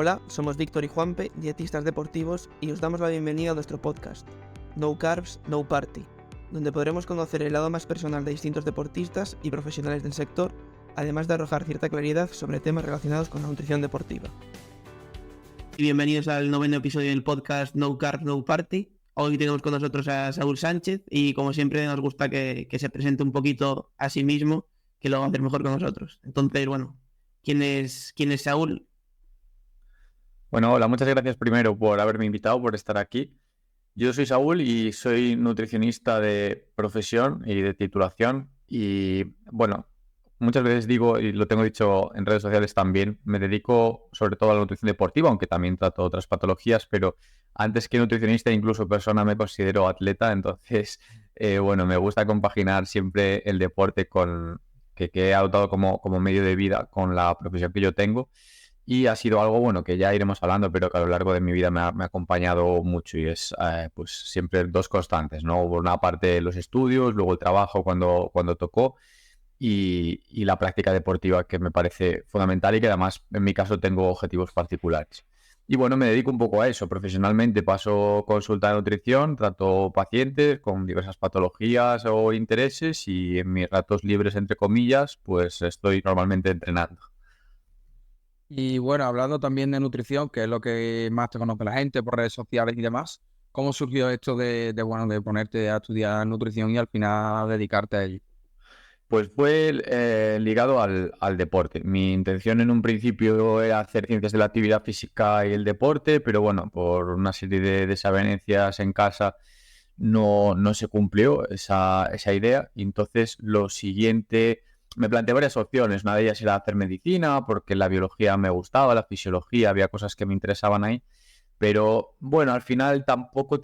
Hola, somos Víctor y Juanpe, dietistas deportivos, y os damos la bienvenida a nuestro podcast, No Carbs, No Party, donde podremos conocer el lado más personal de distintos deportistas y profesionales del sector, además de arrojar cierta claridad sobre temas relacionados con la nutrición deportiva. Y bienvenidos al 9º episodio del podcast No Carbs, No Party. Hoy tenemos con nosotros a Saúl Sánchez y, como siempre, nos gusta que se presente un poquito a sí mismo, que lo va a hacer mejor con nosotros. Entonces, bueno, ¿quién es Saúl? Bueno, hola, muchas gracias primero por haberme invitado, por estar aquí. Yo soy Saúl y soy nutricionista de profesión y de titulación. Y bueno, muchas veces digo, y lo tengo dicho en redes sociales también, me dedico sobre todo a la nutrición deportiva, aunque también trato otras patologías, pero antes que nutricionista, incluso persona, me considero atleta. Entonces, bueno, me gusta compaginar siempre el deporte con que he adoptado como medio de vida con la profesión que yo tengo. Y ha sido algo, bueno, que ya iremos hablando, pero que a lo largo de mi vida me ha acompañado mucho y es pues siempre dos constantes, ¿no? Por una parte los estudios, luego el trabajo cuando tocó y la práctica deportiva, que me parece fundamental y que además en mi caso tengo objetivos particulares. Y bueno, me dedico un poco a eso. Profesionalmente paso consulta de nutrición, trato pacientes con diversas patologías o intereses y en mis ratos libres, entre comillas, pues estoy normalmente entrenando. Y bueno, hablando también de nutrición, que es lo que más te conoce la gente por redes sociales y demás, ¿cómo surgió esto de ponerte a estudiar nutrición y al final dedicarte a ello? Pues fue ligado al deporte. Mi intención en un principio era hacer ciencias de la actividad física y el deporte, pero bueno, por una serie de desavenencias en casa no se cumplió esa idea. Y entonces lo siguiente, me planteé varias opciones. Una de ellas era hacer medicina, porque la biología me gustaba, la fisiología, había cosas que me interesaban ahí. Pero bueno, al final tampoco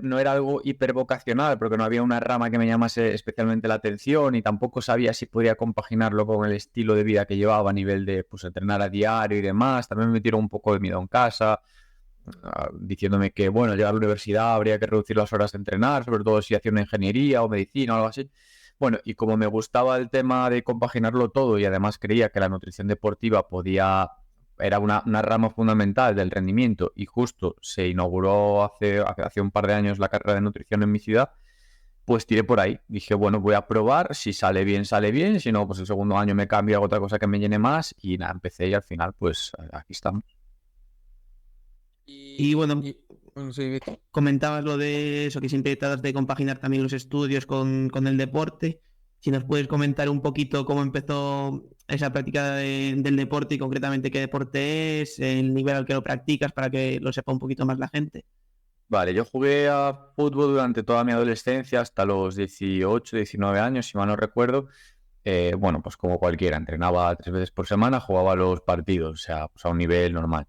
no era algo hipervocacional, porque no había una rama que me llamase especialmente la atención y tampoco sabía si podía compaginarlo con el estilo de vida que llevaba a nivel de pues entrenar a diario y demás. También me metieron un poco de miedo en casa, diciéndome que bueno, llegar a la universidad habría que reducir las horas de entrenar, sobre todo si hacía una ingeniería o medicina o algo así. Bueno, y como me gustaba el tema de compaginarlo todo y además creía que la nutrición deportiva era una rama fundamental del rendimiento y justo se inauguró hace un par de años la carrera de nutrición en mi ciudad, pues tiré por ahí. Dije, bueno, voy a probar, si sale bien, si no, pues el segundo año me cambio a otra cosa que me llene más y nada, empecé y al final, pues aquí estamos. Y bueno, Sí, Víctor. comentabas lo de eso, que siempre tratas de compaginar también los estudios con el deporte. Si nos puedes comentar un poquito cómo empezó esa práctica del deporte y concretamente qué deporte es, el nivel al que lo practicas para que lo sepa un poquito más la gente. Vale, yo jugué a fútbol durante toda mi adolescencia, hasta los 18, 19 años, si mal no recuerdo. Bueno, pues como cualquiera, entrenaba 3 veces por semana, jugaba los partidos, o sea, pues a un nivel normal.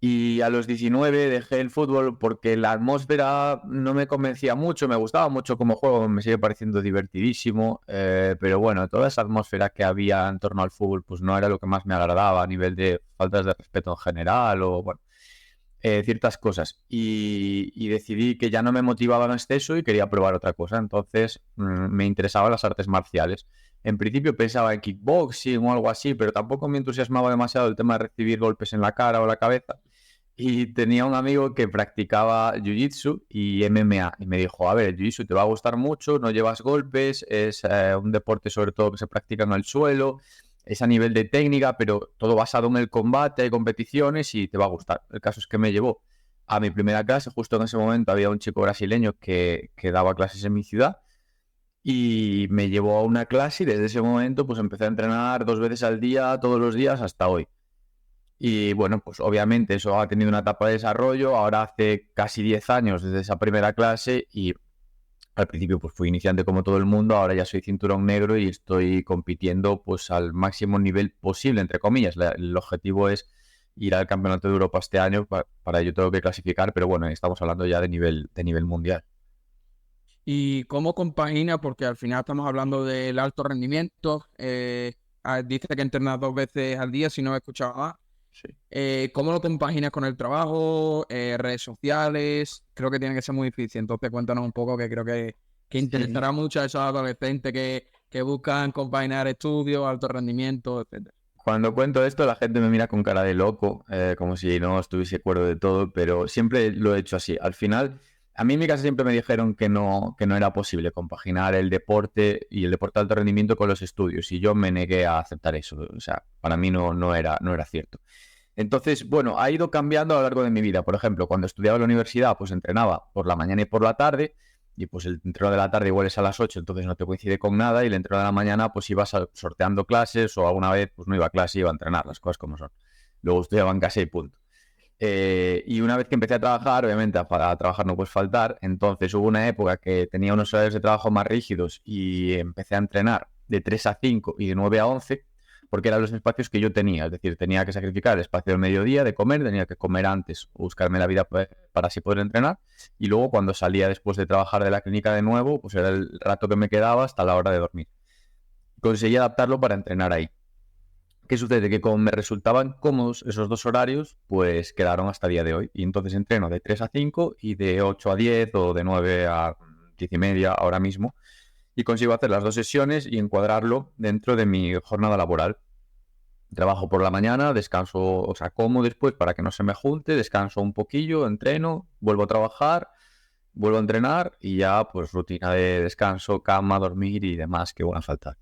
Y a los 19 dejé el fútbol porque la atmósfera no me convencía mucho, me gustaba mucho como juego, me sigue pareciendo divertidísimo, pero bueno, toda esa atmósfera que había en torno al fútbol pues no era lo que más me agradaba a nivel de faltas de respeto en general o bueno, ciertas cosas. Y decidí que ya no me motivaba en exceso y quería probar otra cosa, entonces me interesaban las artes marciales. En principio pensaba en kickboxing o algo así, pero tampoco me entusiasmaba demasiado el tema de recibir golpes en la cara o la cabeza. Y tenía un amigo que practicaba Jiu-Jitsu y MMA y me dijo, a ver, el Jiu-Jitsu te va a gustar mucho, no llevas golpes, es un deporte sobre todo que se practica en el suelo, es a nivel de técnica, pero todo basado en el combate, hay competiciones y te va a gustar. El caso es que me llevó a mi primera clase, justo en ese momento había un chico brasileño que daba clases en mi ciudad y me llevó a una clase y desde ese momento pues empecé a entrenar 2 veces al día, todos los días hasta hoy. Y bueno, pues obviamente eso ha tenido una etapa de desarrollo, ahora hace casi 10 años desde esa primera clase y al principio pues fui iniciante como todo el mundo, ahora ya soy cinturón negro y estoy compitiendo pues al máximo nivel posible, entre comillas. El objetivo es ir al Campeonato de Europa este año, para ello tengo que clasificar, pero bueno, estamos hablando ya de nivel mundial. ¿Y cómo compagina? Porque al final estamos hablando del alto rendimiento. Dice que entrenas 2 veces al día, si no he escuchado más. Sí. ¿Cómo lo compaginas con el trabajo, redes sociales? Creo que tiene que ser muy difícil. Entonces cuéntanos un poco, que creo que interesará mucho a esos adolescentes que buscan compaginar estudios, alto rendimiento, etcétera. Cuando cuento esto, la gente me mira con cara de loco, como si no estuviese de acuerdo de todo, pero siempre lo he hecho así. Al final, a mí en mi casa siempre me dijeron que no era posible compaginar el deporte y el deporte de alto rendimiento con los estudios, y yo me negué a aceptar eso. O sea, para mí no era cierto. Entonces, bueno, ha ido cambiando a lo largo de mi vida. Por ejemplo, cuando estudiaba en la universidad, pues entrenaba por la mañana y por la tarde, y pues el entreno de la tarde igual es a las 8, entonces no te coincide con nada, y el entreno de la mañana pues ibas sorteando clases, o alguna vez pues no iba a clase, iba a entrenar, las cosas como son. Luego estudiaba en casa y punto. Y una vez que empecé a trabajar, obviamente a trabajar no puedes faltar, entonces hubo una época que tenía unos horarios de trabajo más rígidos y empecé a entrenar de 3 a 5 y de 9 a 11, porque eran los espacios que yo tenía, es decir, tenía que sacrificar el espacio del mediodía de comer, tenía que comer antes o buscarme la vida para así poder entrenar, y luego cuando salía después de trabajar de la clínica de nuevo, pues era el rato que me quedaba hasta la hora de dormir. Conseguí adaptarlo para entrenar ahí. ¿Qué sucede? Que como me resultaban cómodos esos dos horarios, pues quedaron hasta el día de hoy. Y entonces entreno de 3 a 5 y de 8 a 10 o de 9 a 10 y media ahora mismo. Y consigo hacer las dos sesiones y encuadrarlo dentro de mi jornada laboral. Trabajo por la mañana, descanso, o sea, como después para que no se me junte, descanso un poquillo, entreno, vuelvo a trabajar, vuelvo a entrenar y ya pues rutina de descanso, cama, dormir y demás que van a faltar.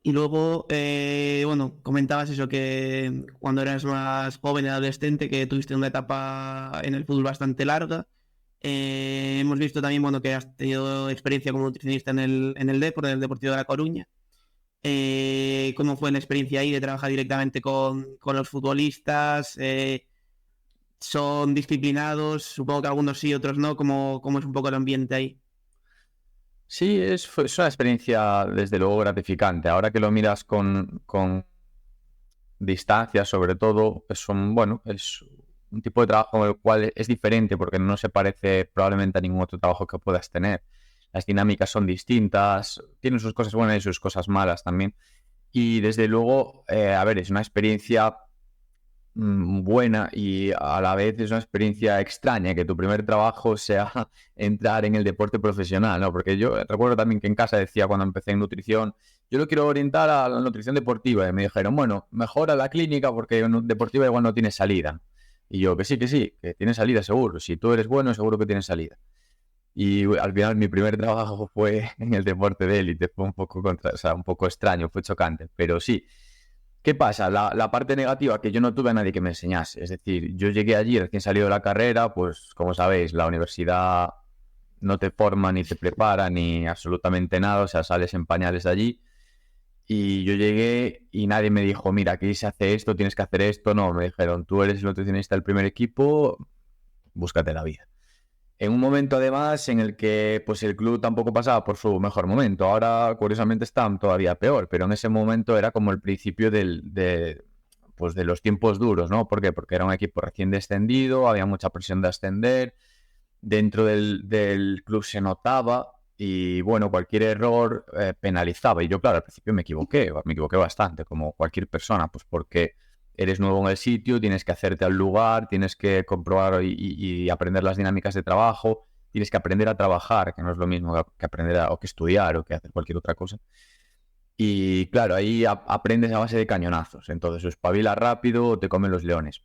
Y luego, bueno, comentabas eso, que cuando eras más joven y adolescente, que tuviste una etapa en el fútbol bastante larga. Hemos visto también, bueno, que has tenido experiencia como nutricionista en el Depor, en el Deportivo de La Coruña. ¿Cómo fue la experiencia ahí de trabajar directamente con los futbolistas? ¿Son disciplinados? Supongo que algunos sí, otros no. ¿Cómo es un poco el ambiente ahí? Sí, es una experiencia desde luego gratificante. Ahora que lo miras con distancia, sobre todo, bueno, es un tipo de trabajo en el cual es diferente porque no se parece probablemente a ningún otro trabajo que puedas tener. Las dinámicas son distintas, tienen sus cosas buenas y sus cosas malas también. Y desde luego, a ver, es una experiencia buena, y a la vez es una experiencia extraña que tu primer trabajo sea entrar en el deporte profesional, ¿no? Porque yo recuerdo también que en casa decía cuando empecé en nutrición, yo lo quiero orientar a la nutrición deportiva, y me dijeron, bueno, mejor a la clínica porque en deportiva igual no tiene salida. Y yo, que sí, que tiene salida seguro, si tú eres bueno seguro que tienes salida. Y al final mi primer trabajo fue en el deporte de élite, fue un poco o sea, un poco extraño, fue chocante, pero sí. ¿Qué pasa? La parte negativa, que yo no tuve a nadie que me enseñase. Es decir, yo llegué allí recién salido de la carrera, pues como sabéis, la universidad no te forma ni te prepara ni absolutamente nada, o sea, sales en pañales de allí. Y yo llegué y nadie me dijo, mira, aquí se hace esto, tienes que hacer esto. No, me dijeron, tú eres el nutricionista del primer equipo, búscate la vida. En un momento además en el que pues el club tampoco pasaba por su mejor momento. Ahora curiosamente están todavía peor, pero en ese momento era como el principio pues de los tiempos duros, ¿no? ¿Por qué? Porque era un equipo recién descendido, había mucha presión de ascender, dentro del club se notaba, y bueno, cualquier error penalizaba. Y yo, claro, al principio me equivoqué bastante, como cualquier persona, pues porque eres nuevo en el sitio, tienes que hacerte al lugar, tienes que comprobar y aprender las dinámicas de trabajo, tienes que aprender a trabajar, que no es lo mismo que aprender o que estudiar o que hacer cualquier otra cosa. Y claro, ahí aprendes a base de cañonazos, entonces o espabilas rápido o te comen los leones.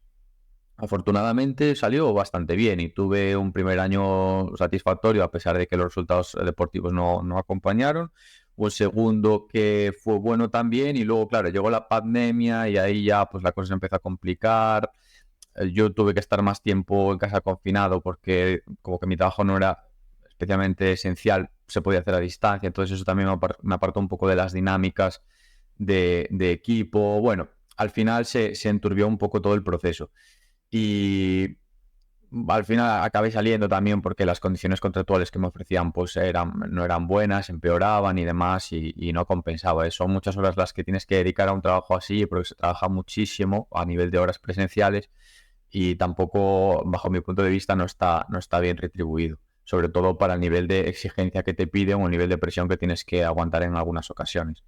Afortunadamente salió bastante bien y tuve un primer año satisfactorio a pesar de que los resultados deportivos no acompañaron. Un segundo que fue bueno también, y luego, claro, llegó la pandemia y ahí ya pues la cosa se empezó a complicar. Yo tuve que estar más tiempo en casa confinado porque como que mi trabajo no era especialmente esencial, se podía hacer a distancia, entonces eso también me apartó un poco de las dinámicas de equipo. Bueno, al final se enturbió un poco todo el proceso. Y al final acabé saliendo también porque las condiciones contractuales que me ofrecían pues no eran buenas, empeoraban y demás, y no compensaba. Son muchas horas las que tienes que dedicar a un trabajo así, porque se trabaja muchísimo a nivel de horas presenciales, y tampoco, bajo mi punto de vista, no está bien retribuido, sobre todo para el nivel de exigencia que te piden o el nivel de presión que tienes que aguantar en algunas ocasiones.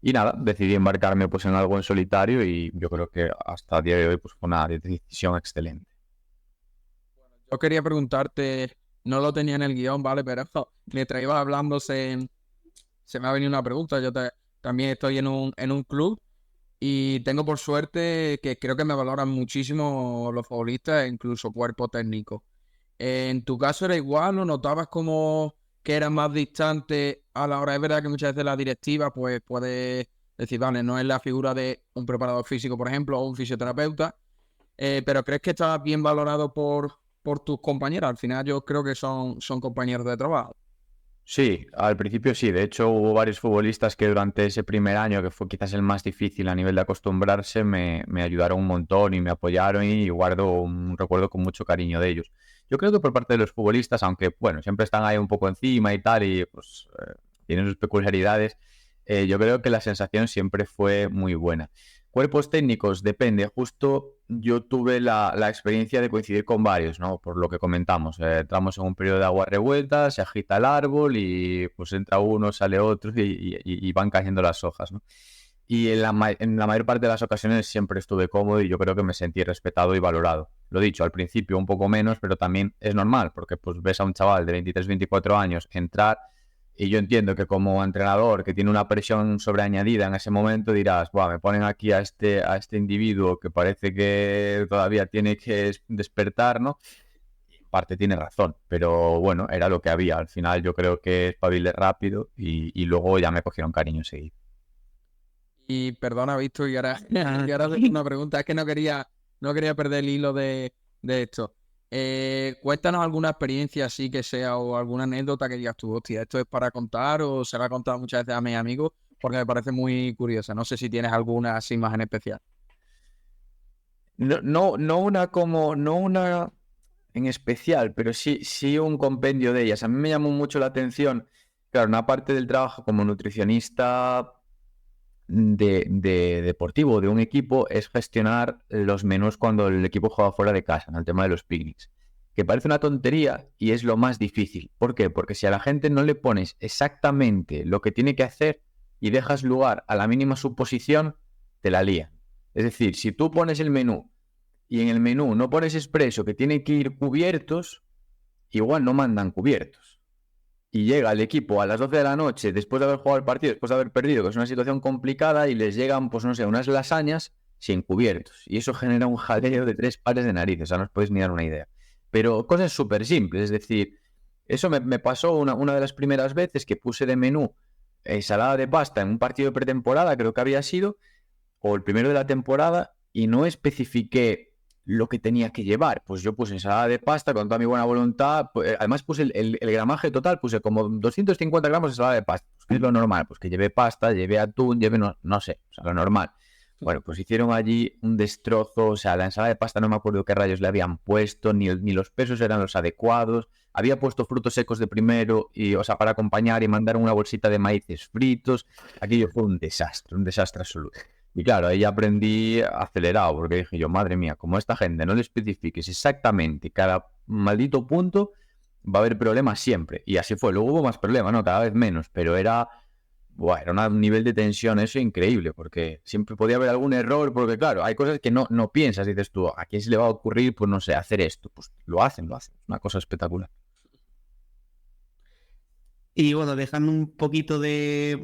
Y nada, decidí embarcarme pues en algo en solitario, y yo creo que hasta el día de hoy pues fue una decisión excelente. Yo quería preguntarte, no lo tenía en el guión, ¿vale? Pero mientras ibas hablando se me ha venido una pregunta. Yo te también estoy en un club y tengo por suerte que creo que me valoran muchísimo los futbolistas e incluso cuerpo técnico. ¿En tu caso era igual o notabas como que eras más distante a la hora? Es verdad que muchas veces la directiva pues puede decir, vale, no es la figura de un preparador físico, por ejemplo, o un fisioterapeuta, pero ¿crees que estabas bien valorado por tus compañeros? Al final yo creo que son compañeros de trabajo. Sí, al principio sí. De hecho, hubo varios futbolistas que durante ese primer año, que fue quizás el más difícil a nivel de acostumbrarse, me ayudaron un montón y me apoyaron y guardo un recuerdo con mucho cariño de ellos. Yo creo que por parte de los futbolistas, aunque bueno, siempre están ahí un poco encima y tal, y pues tienen sus peculiaridades, yo creo que la sensación siempre fue muy buena. Cuerpos técnicos, depende. Justo yo tuve la experiencia de coincidir con varios, ¿no? Por lo que comentamos. Entramos en un periodo de agua revuelta, se agita el árbol y pues entra uno, sale otro y van cayendo las hojas, ¿no? Y en la mayor parte de las ocasiones siempre estuve cómodo y yo creo que me sentí respetado y valorado. Lo dicho, al principio un poco menos, pero también es normal, porque pues ves a un chaval de 23, 24 años entrar y yo entiendo que como entrenador que tiene una presión sobreañadida en ese momento dirás, buah, me ponen aquí a este individuo que parece que todavía tiene que despertar, ¿no? Y en parte tiene razón, pero bueno, era lo que había. Al final yo creo que espabilé rápido y luego ya me cogieron cariño enseguida. Y perdona, Víctor, y ahora, y ahora hago una pregunta, es que no quería perder el hilo de esto. Cuéntanos alguna experiencia así que sea o alguna anécdota que digas tú, hostia, esto es para contar o se la he contado muchas veces a mis amigos porque me parece muy curiosa. No sé si tienes alguna así más en especial. No, no una en especial, pero sí un compendio de ellas. A mí me llamó mucho la atención, claro, una parte del trabajo como nutricionista de deportivo de un equipo es gestionar los menús cuando el equipo juega fuera de casa, en el tema de los picnics. Que parece una tontería y es lo más difícil. ¿Por qué? Porque si a la gente no le pones exactamente lo que tiene que hacer y dejas lugar a la mínima suposición, te la lían. Es decir, si tú pones el menú y en el menú no pones expreso que tiene que ir cubiertos, igual no mandan cubiertos. Y llega el equipo a las 12 de la noche, después de haber jugado el partido, después de haber perdido, que es una situación complicada, y les llegan, pues no sé, unas lasañas sin cubiertos. Y eso genera un jaleo de 3 pares de narices, o sea, no os podéis ni dar una idea. Pero cosas súper simples, es decir, eso me pasó una de las primeras veces que puse de menú ensalada de pasta en un partido de pretemporada, creo que había sido, o el primero de la temporada, y no especifiqué lo que tenía que llevar. Pues yo puse ensalada de pasta con toda mi buena voluntad. Además puse el gramaje total, puse como 250 gramos de ensalada de pasta. Pues que es lo normal, pues que lleve pasta, lleve atún, lleve no sé, o sea, lo normal. Bueno, pues hicieron allí un destrozo, o sea, la ensalada de pasta no me acuerdo qué rayos le habían puesto, ni los pesos eran los adecuados. Había puesto frutos secos de primero, o sea, para acompañar y mandaron una bolsita de maíces fritos. Aquello fue un desastre absoluto. Y claro, ahí aprendí acelerado, porque dije yo, madre mía, como a esta gente no le especifiques exactamente cada maldito punto, va a haber problemas siempre. Y así fue. Luego hubo más problemas, ¿no? Cada vez menos, pero era un nivel de tensión eso increíble, porque siempre podía haber algún error, porque claro, hay cosas que no piensas, dices tú, ¿a quién se le va a ocurrir, pues no sé, hacer esto? Pues lo hacen, es una cosa espectacular. Y bueno, dejando un poquito de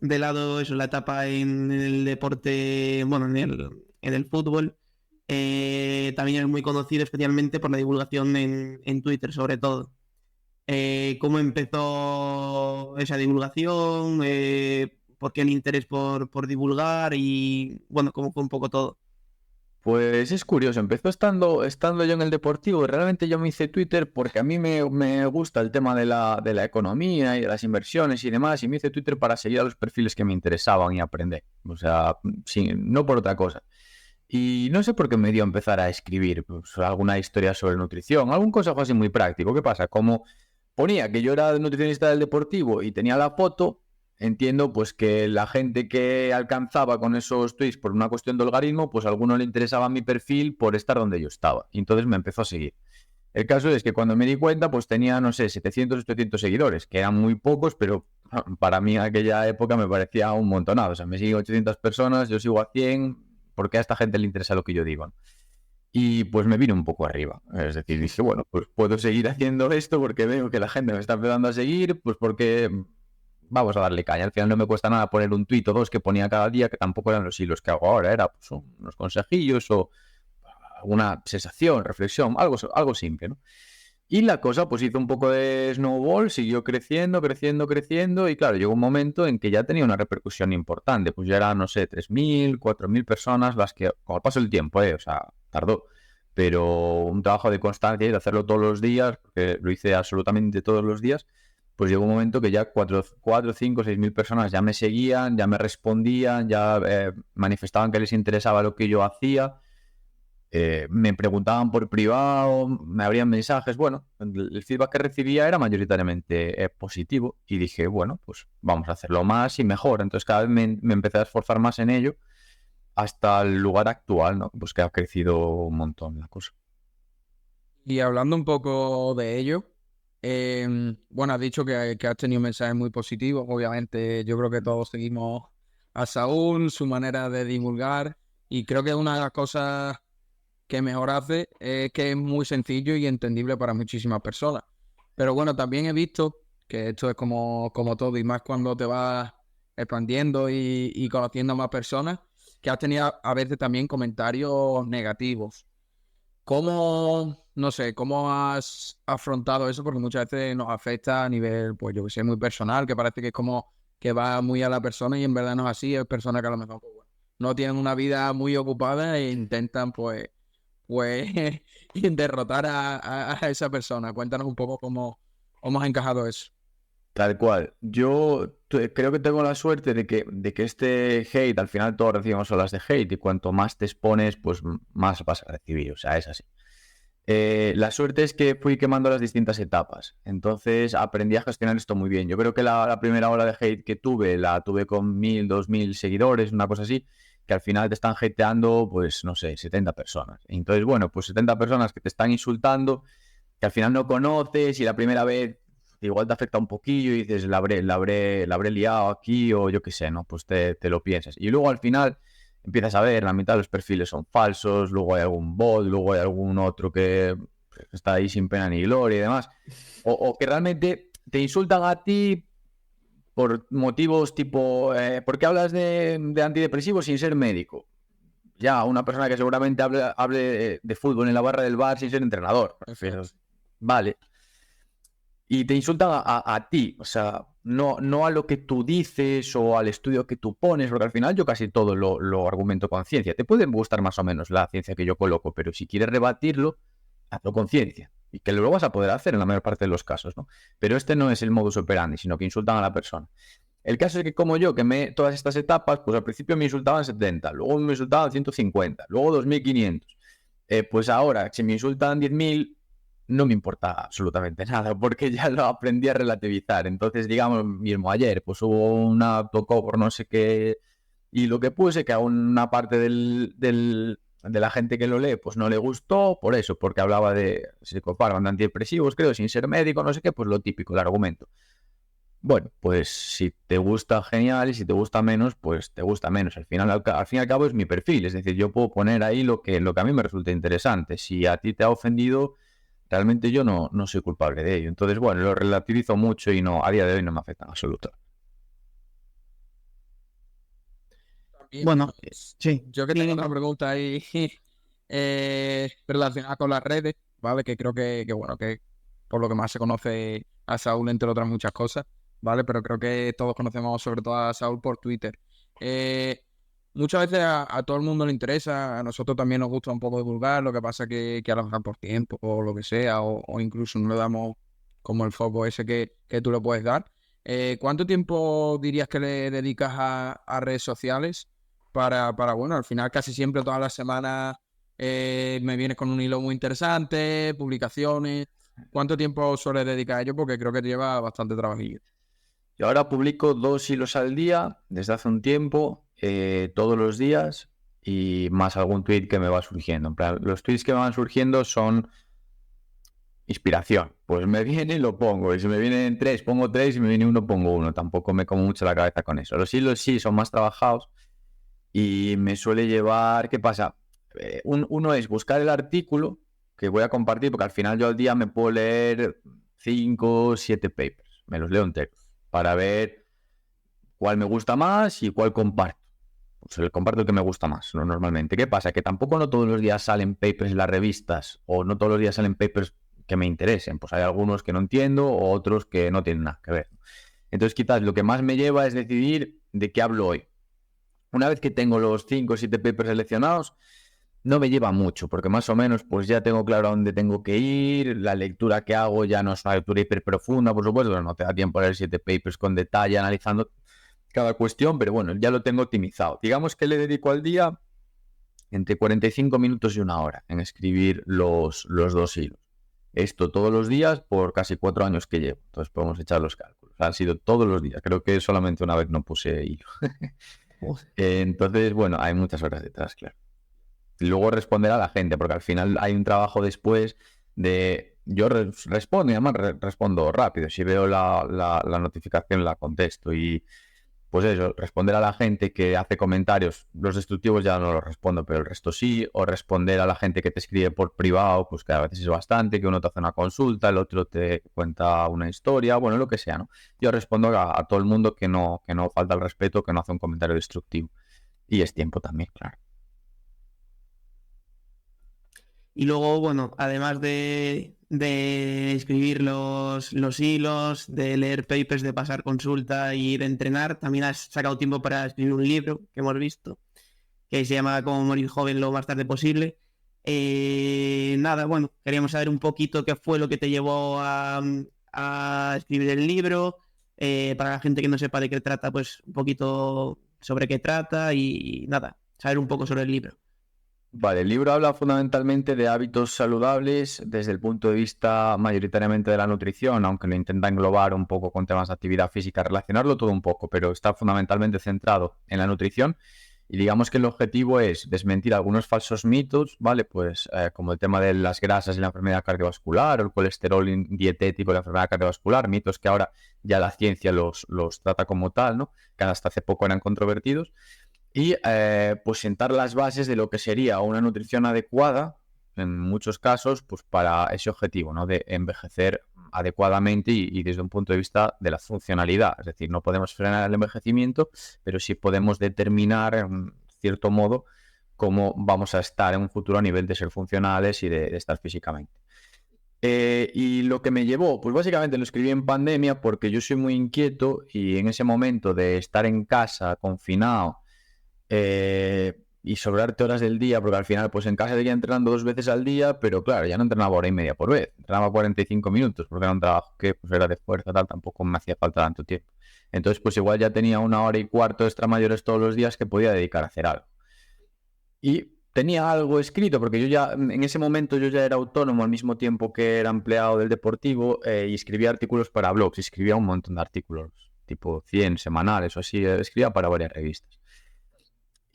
lado eso, la etapa en el deporte, bueno, en el fútbol, también es muy conocido especialmente por la divulgación en Twitter, sobre todo. ¿Cómo empezó esa divulgación? ¿Por qué el interés por divulgar? Y bueno, cómo fue un poco todo. Pues es curioso, empezó estando yo en el deportivo. Realmente yo me hice Twitter porque a mí me gusta el tema de la economía y de las inversiones y demás, y me hice Twitter para seguir a los perfiles que me interesaban y aprender. O sea, no por otra cosa. Y no sé por qué me dio a empezar a escribir pues, alguna historia sobre nutrición, algún consejo así muy práctico. ¿Qué pasa? Como ponía que yo era nutricionista del deportivo y tenía la foto, entiendo pues que la gente que alcanzaba con esos tweets por una cuestión de algoritmo, pues a alguno le interesaba mi perfil por estar donde yo estaba. Y entonces me empezó a seguir. El caso es que cuando me di cuenta, pues tenía, no sé, 700, 800 seguidores, que eran muy pocos, pero para mí en aquella época me parecía un montonado. O sea, me siguen 800 personas, yo sigo a 100, porque a esta gente le interesa lo que yo digo, ¿no? Y pues me vine un poco arriba. Es decir, dije, bueno, pues puedo seguir haciendo esto porque veo que la gente me está empezando a seguir, pues porque vamos a darle caña. Al final no me cuesta nada poner un tuit o dos que ponía cada día, que tampoco eran los hilos que hago ahora, era pues, unos consejillos o alguna sensación, reflexión, algo simple, ¿no? Y la cosa pues hizo un poco de snowball, siguió creciendo, creciendo, creciendo y claro, llegó un momento en que ya tenía una repercusión importante, pues ya eran, no sé, 3.000, 4.000 personas las que, con el paso del tiempo, o sea, tardó, pero un trabajo de constancia y de hacerlo todos los días, porque lo hice absolutamente todos los días, pues llegó un momento que ya 4, 5, 6.000 personas ya me seguían, ya me respondían, ya manifestaban que les interesaba lo que yo hacía. Me preguntaban por privado, me abrían mensajes. Bueno, el feedback que recibía era mayoritariamente positivo y dije, bueno, pues vamos a hacerlo más y mejor. Entonces cada vez me empecé a esforzar más en ello hasta el lugar actual, ¿no? Pues que ha crecido un montón la cosa. Y hablando un poco de ello, bueno, has dicho que has tenido mensajes muy positivos. Obviamente, yo creo que todos seguimos a Saúl, su manera de divulgar, y creo que una de las cosas que mejor hace es que es muy sencillo y entendible para muchísimas personas. Pero bueno, también he visto que esto es como todo, y más cuando te vas expandiendo y conociendo a más personas, que has tenido a veces también comentarios negativos. ¿Cómo, no sé, cómo has afrontado eso? Porque muchas veces nos afecta a nivel, pues yo que sé, muy personal, que parece que es como que va muy a la persona y en verdad no es así, es personas que a lo mejor pues, bueno, no tienen una vida muy ocupada e intentan pues derrotar a esa persona. Cuéntanos un poco cómo has encajado eso. Tal cual. Yo creo que tengo la suerte de que este hate, al final todos recibimos olas de hate y cuanto más te expones, pues más vas a recibir. O sea, es así. La suerte es que fui quemando las distintas etapas. Entonces aprendí a gestionar esto muy bien. Yo creo que la primera ola de hate que tuve, la tuve con 1.000, 2.000 seguidores, una cosa así, que al final te están hateando, pues no sé, 70 personas. Entonces, bueno, pues 70 personas que te están insultando, que al final no conoces y la primera vez igual te afecta un poquillo y dices, la habré liado aquí o yo qué sé, ¿no? Pues te lo piensas. Y luego al final empiezas a ver, la mitad de los perfiles son falsos, luego hay algún bot, luego hay algún otro que está ahí sin pena ni gloria y demás. O que realmente te insultan a ti por motivos tipo, ¿por qué hablas de antidepresivos sin ser médico? Ya, una persona que seguramente hable de fútbol en la barra del bar sin ser entrenador. Pero, vale. Y te insultan a ti, o sea, no a lo que tú dices o al estudio que tú pones, porque al final yo casi todo lo argumento con ciencia. Te puede gustar más o menos la ciencia que yo coloco, pero si quieres rebatirlo, hazlo con ciencia. Y que lo vas a poder hacer en la mayor parte de los casos, ¿no? Pero este no es el modus operandi, sino que insultan a la persona. El caso es que como yo quemé todas estas etapas, pues al principio me insultaban 70, luego me insultaban 150, luego 2.500. Pues ahora, si me insultan 10.000, no me importa absolutamente nada, porque ya lo aprendí a relativizar. Entonces, digamos, mismo ayer, pues hubo una tocó por no sé qué, y lo que puse, que a una parte de la gente que lo lee, pues no le gustó, por eso, porque hablaba de psicofármacos, de antidepresivos, creo, sin ser médico, no sé qué, pues lo típico, el argumento. Bueno, pues si te gusta, genial, y si te gusta menos, pues te gusta menos. Al final, al fin y al cabo es mi perfil, es decir, yo puedo poner ahí lo que a mí me resulta interesante. Si a ti te ha ofendido, realmente yo no soy culpable de ello. Entonces, bueno, lo relativizo mucho y no, a día de hoy no me afecta en absoluto. También, Bueno, sí. yo que tengo otra pregunta ahí relacionada con las redes, ¿vale? Que creo que, bueno, que por lo que más se conoce a Saúl, entre otras muchas cosas, ¿vale? Pero creo que todos conocemos sobre todo a Saúl por Twitter. Eh, Muchas veces a todo el mundo le interesa, a nosotros también nos gusta un poco divulgar, lo que pasa que a lo mejor por tiempo o lo que sea, o incluso no le damos como el foco ese que tú le puedes dar. ¿Cuánto tiempo dirías que le dedicas a redes sociales? Bueno, al final casi siempre todas las semanas me vienes con un hilo muy interesante, publicaciones. ¿Cuánto tiempo sueles dedicar a ello? Porque creo que te lleva bastante trabajillo. Yo ahora publico 2 hilos al día, desde hace un tiempo, todos los días, y más algún tweet que me va surgiendo. En plan, los tweets que me van surgiendo son inspiración. Pues me viene y lo pongo. Y si me vienen 3, pongo 3. Y si me viene uno, pongo uno. Tampoco me como mucho la cabeza con eso. Los hilos sí son más trabajados y me suele llevar... ¿Qué pasa? Uno es buscar el artículo que voy a compartir, porque al final yo al día me puedo leer 5 o 7 papers. Me los leo enteros para ver cuál me gusta más y cuál comparto. Pues el comparto el que me gusta más, ¿no? Normalmente. ¿Qué pasa? Que tampoco no todos los días salen papers en las revistas o no todos los días salen papers que me interesen. Pues hay algunos que no entiendo o otros que no tienen nada que ver. Entonces quizás lo que más me lleva es decidir de qué hablo hoy. Una vez que tengo los 5 o 7 papers seleccionados, no me lleva mucho, porque más o menos pues ya tengo claro a dónde tengo que ir, la lectura que hago ya no es una lectura hiper profunda, por supuesto, no te da tiempo a leer 7 papers con detalle, analizando cada cuestión, pero bueno, ya lo tengo optimizado. Digamos que le dedico al día entre 45 minutos y 1 hora en escribir los 2 hilos. Esto todos los días por casi 4 años que llevo, entonces podemos echar los cálculos. Han sido todos los días, creo que solamente una vez no puse hilo. Entonces, bueno, hay muchas horas detrás, claro. Y luego responder a la gente, porque al final hay un trabajo después de... Yo respondo y además respondo rápido. Si veo la notificación la contesto y pues eso, responder a la gente que hace comentarios, los destructivos ya no los respondo, pero el resto sí, o responder a la gente que te escribe por privado, pues que a veces es bastante, que uno te hace una consulta, el otro te cuenta una historia, bueno, lo que sea, ¿no? Yo respondo a todo el mundo que no falta el respeto, que no hace un comentario destructivo. Y es tiempo también, claro. Y luego, bueno, además de escribir los hilos, de leer papers, de pasar consulta y de entrenar, también has sacado tiempo para escribir un libro que hemos visto, que se llama Cómo morir joven lo más tarde posible. Nada, bueno, queríamos saber un poquito qué fue lo que te llevó a escribir el libro, para la gente que no sepa de qué trata, pues un poquito sobre qué trata y nada, saber un poco sobre el libro. Vale, el libro habla fundamentalmente de hábitos saludables desde el punto de vista mayoritariamente de la nutrición, aunque lo intenta englobar un poco con temas de actividad física, relacionarlo todo un poco, pero está fundamentalmente centrado en la nutrición y digamos que el objetivo es desmentir algunos falsos mitos, ¿vale? Pues como el tema de las grasas y la enfermedad cardiovascular o el colesterol dietético y la enfermedad cardiovascular, mitos que ahora ya la ciencia los trata como tal, ¿no? Que hasta hace poco eran controvertidos. Y pues sentar las bases de lo que sería una nutrición adecuada, en muchos casos, pues para ese objetivo, ¿no? De envejecer adecuadamente y desde un punto de vista de la funcionalidad. Es decir, no podemos frenar el envejecimiento, pero sí podemos determinar, en cierto modo, cómo vamos a estar en un futuro a nivel de ser funcionales y de estar físicamente. Y lo que me llevó, pues básicamente lo escribí en pandemia porque yo soy muy inquieto y en ese momento de estar en casa, confinado, y sobrarte horas del día, porque al final pues en casa seguía entrenando 2 veces al día, pero claro, ya no entrenaba 1 hora y media por vez, entrenaba 45 minutos, porque era un trabajo que pues era de fuerza, tal, tampoco me hacía falta tanto tiempo. Entonces pues igual ya tenía 1 hora y cuarto extra mayores todos los días que podía dedicar a hacer algo. Y tenía algo escrito, porque yo ya, en ese momento yo ya era autónomo al mismo tiempo que era empleado del Deportivo, y escribía artículos para blogs, escribía un montón de artículos, tipo 100 semanales o así, escribía para varias revistas.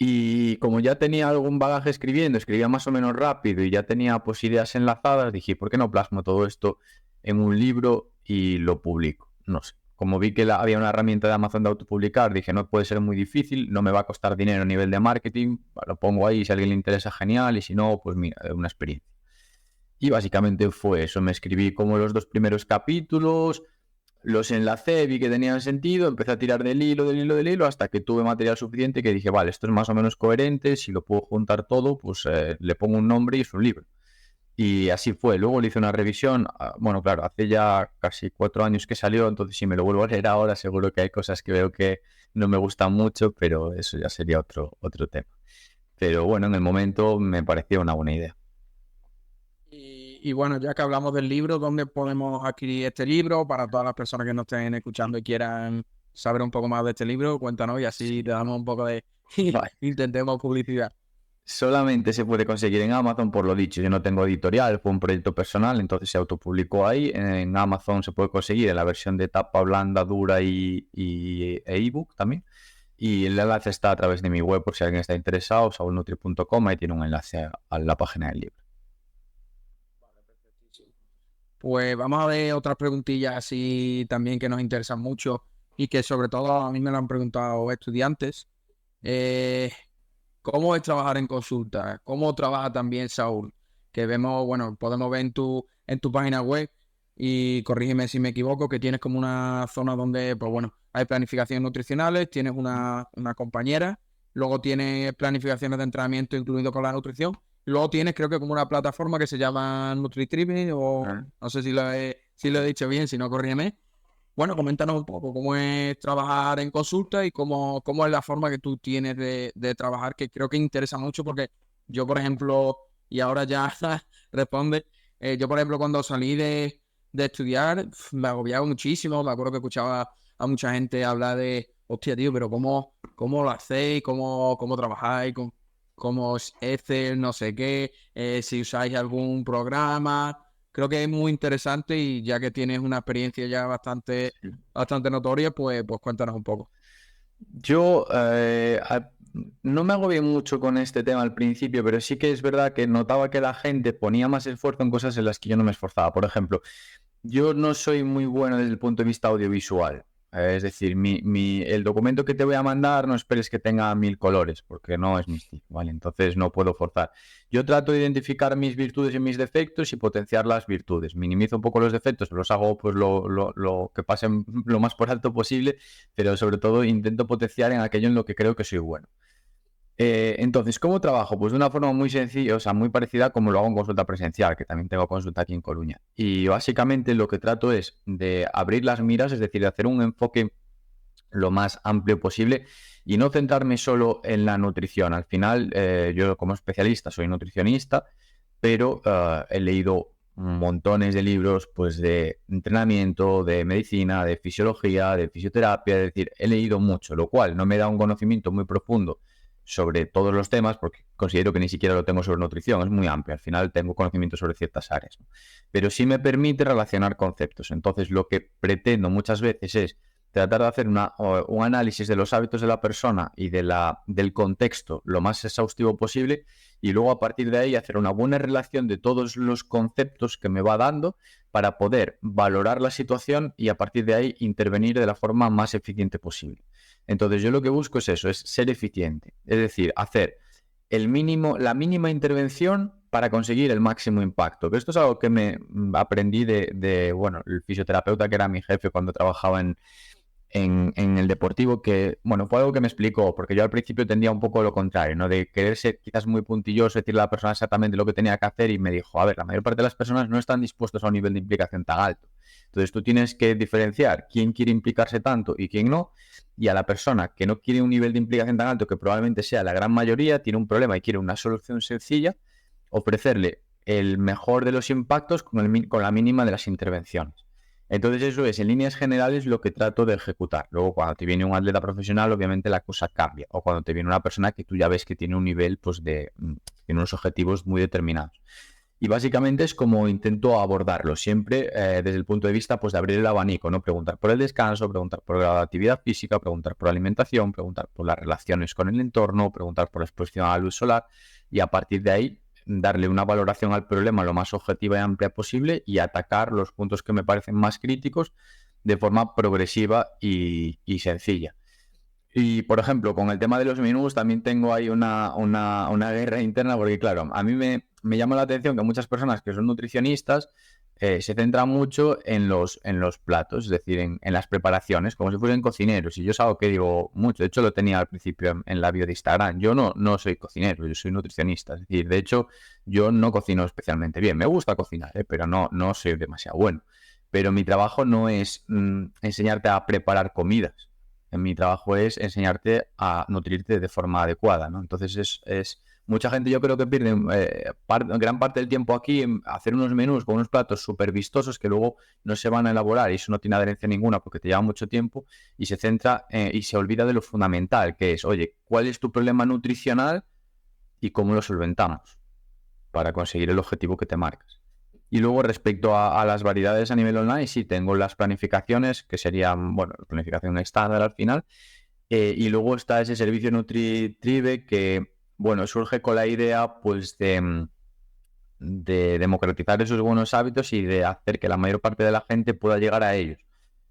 Y como ya tenía algún bagaje escribiendo, escribía más o menos rápido y ya tenía pues ideas enlazadas, dije, ¿por qué no plasmo todo esto en un libro y lo publico? No sé. Como vi que había una herramienta de Amazon de autopublicar, dije, no puede ser muy difícil, no me va a costar dinero a nivel de marketing, lo pongo ahí, si a alguien le interesa, genial, y si no, pues mira, una experiencia. Y básicamente fue eso, me escribí como los 2 primeros capítulos, los enlacé, vi que tenían sentido, empecé a tirar del hilo, hasta que tuve material suficiente que dije, vale, esto es más o menos coherente, si lo puedo juntar todo, pues le pongo un nombre y es un libro. Y así fue. Luego le hice una revisión, bueno, claro, hace ya casi 4 años que salió, entonces si me lo vuelvo a leer ahora, seguro que hay cosas que veo que no me gustan mucho, pero eso ya sería otro tema. Pero bueno, en el momento me pareció una buena idea. Y bueno, ya que hablamos del libro, ¿dónde podemos adquirir este libro? Para todas las personas que nos estén escuchando y quieran saber un poco más de este libro, cuéntanos y así te damos un poco de... Vale. Intentemos publicidad. Solamente se puede conseguir en Amazon, por lo dicho, yo no tengo editorial, fue un proyecto personal, entonces se autopublicó ahí. En Amazon se puede conseguir en la versión de tapa blanda, dura e ebook también. Y el enlace está a través de mi web por si alguien está interesado, saulnutri.com, ahí tiene un enlace a la página del libro. Pues vamos a ver otras preguntillas así también que nos interesan mucho y que sobre todo a mí me lo han preguntado estudiantes. ¿Cómo es trabajar en consulta? ¿Cómo trabaja también Saúl? Que vemos, bueno, podemos ver en tu página web y corrígeme si me equivoco, que tienes como una zona donde, pues bueno, hay planificaciones nutricionales, tienes una compañera, luego tienes planificaciones de entrenamiento incluido con la nutrición, luego tienes creo que como una plataforma que se llama NutriTribe o no sé si lo he dicho bien, si no, corrígeme. Bueno, coméntanos un poco cómo es trabajar en consulta y cómo es la forma que tú tienes de trabajar, que creo que interesa mucho porque yo, por ejemplo, y ahora ya responde, yo, por ejemplo, cuando salí de estudiar, me agobiaba muchísimo, me acuerdo que escuchaba a mucha gente hablar de, hostia, tío, pero ¿cómo lo hacéis? ¿Cómo trabajáis? ¿Cómo es Excel? No sé qué, si usáis algún programa. Creo que es muy interesante y ya que tienes una experiencia ya bastante notoria, pues cuéntanos un poco. Yo no me agobié mucho con este tema al principio, pero sí que es verdad que notaba que la gente ponía más esfuerzo en cosas en las que yo no me esforzaba. Por ejemplo, yo no soy muy bueno desde el punto de vista audiovisual. Es decir, el documento que te voy a mandar no esperes que tenga 1000 colores, porque no es mi estilo, ¿vale? Entonces no puedo forzar. Yo trato de identificar mis virtudes y mis defectos y potenciar las virtudes. Minimizo un poco los defectos, los hago pues lo que pasen lo más por alto posible, pero sobre todo intento potenciar en aquello en lo que creo que soy bueno. Entonces, ¿cómo trabajo? Pues de una forma muy sencilla, o sea, muy parecida a como lo hago en consulta presencial, que también tengo consulta aquí en Coruña. Y básicamente lo que trato es de abrir las miras, es decir, de hacer un enfoque lo más amplio posible y no centrarme solo en la nutrición. Al final, yo como especialista soy nutricionista, pero he leído montones de libros pues de entrenamiento, de medicina, de fisiología, de fisioterapia, es decir, he leído mucho, lo cual no me da un conocimiento muy profundo sobre todos los temas, porque considero que ni siquiera lo tengo sobre nutrición, es muy amplio, al final tengo conocimiento sobre ciertas áreas, ¿no? Pero sí me permite relacionar conceptos. Entonces, lo que pretendo muchas veces es tratar de hacer un análisis de los hábitos de la persona y del contexto lo más exhaustivo posible y luego a partir de ahí hacer una buena relación de todos los conceptos que me va dando para poder valorar la situación y a partir de ahí intervenir de la forma más eficiente posible. Entonces yo lo que busco es eso, es ser eficiente, es decir, hacer la mínima intervención para conseguir el máximo impacto. Que esto es algo que me aprendí bueno, el fisioterapeuta que era mi jefe cuando trabajaba en el deportivo, que, bueno, fue algo que me explicó, porque yo al principio tendía un poco lo contrario, ¿no? De querer ser quizás muy puntilloso, decirle a la persona exactamente lo que tenía que hacer y me dijo, a ver, la mayor parte de las personas no están dispuestos a un nivel de implicación tan alto. Entonces tú tienes que diferenciar quién quiere implicarse tanto y quién no, y a la persona que no quiere un nivel de implicación tan alto, que probablemente sea la gran mayoría, tiene un problema y quiere una solución sencilla, ofrecerle el mejor de los impactos con la mínima de las intervenciones. Entonces eso es, en líneas generales, lo que trato de ejecutar. Luego, cuando te viene un atleta profesional, obviamente la cosa cambia. O cuando te viene una persona que tú ya ves que tiene un nivel, pues tiene unos objetivos muy determinados. Y básicamente es como intento abordarlo, siempre desde el punto de vista pues, de abrir el abanico, ¿no? Preguntar por el descanso, preguntar por la actividad física, preguntar por la alimentación, preguntar por las relaciones con el entorno, preguntar por la exposición a la luz solar y a partir de ahí darle una valoración al problema lo más objetiva y amplia posible y atacar los puntos que me parecen más críticos de forma progresiva y sencilla. Y, por ejemplo, con el tema de los menús también tengo ahí una guerra interna porque, claro, a mí me llama la atención que muchas personas que son nutricionistas se centran mucho en los platos, es decir, en las preparaciones, como si fuesen cocineros. Y yo es algo que digo mucho, de hecho lo tenía al principio en la bio de Instagram. Yo no soy cocinero, yo soy nutricionista. Es decir, de hecho, yo no cocino especialmente bien. Me gusta cocinar, pero no soy demasiado bueno. Pero mi trabajo no es enseñarte a preparar comidas. Mi trabajo es enseñarte a nutrirte de forma adecuada, ¿no? Entonces mucha gente yo creo que pierde gran parte del tiempo aquí en hacer unos menús con unos platos súper vistosos que luego no se van a elaborar y eso no tiene adherencia ninguna porque te lleva mucho tiempo y se centra y se olvida de lo fundamental, que es, oye, ¿cuál es tu problema nutricional y cómo lo solventamos para conseguir el objetivo que te marcas? Y luego respecto a las variedades a nivel online, sí tengo las planificaciones, que serían, bueno, planificación estándar al final, y luego está ese servicio NutriTribe que, bueno, surge con la idea pues de democratizar esos buenos hábitos y de hacer que la mayor parte de la gente pueda llegar a ellos.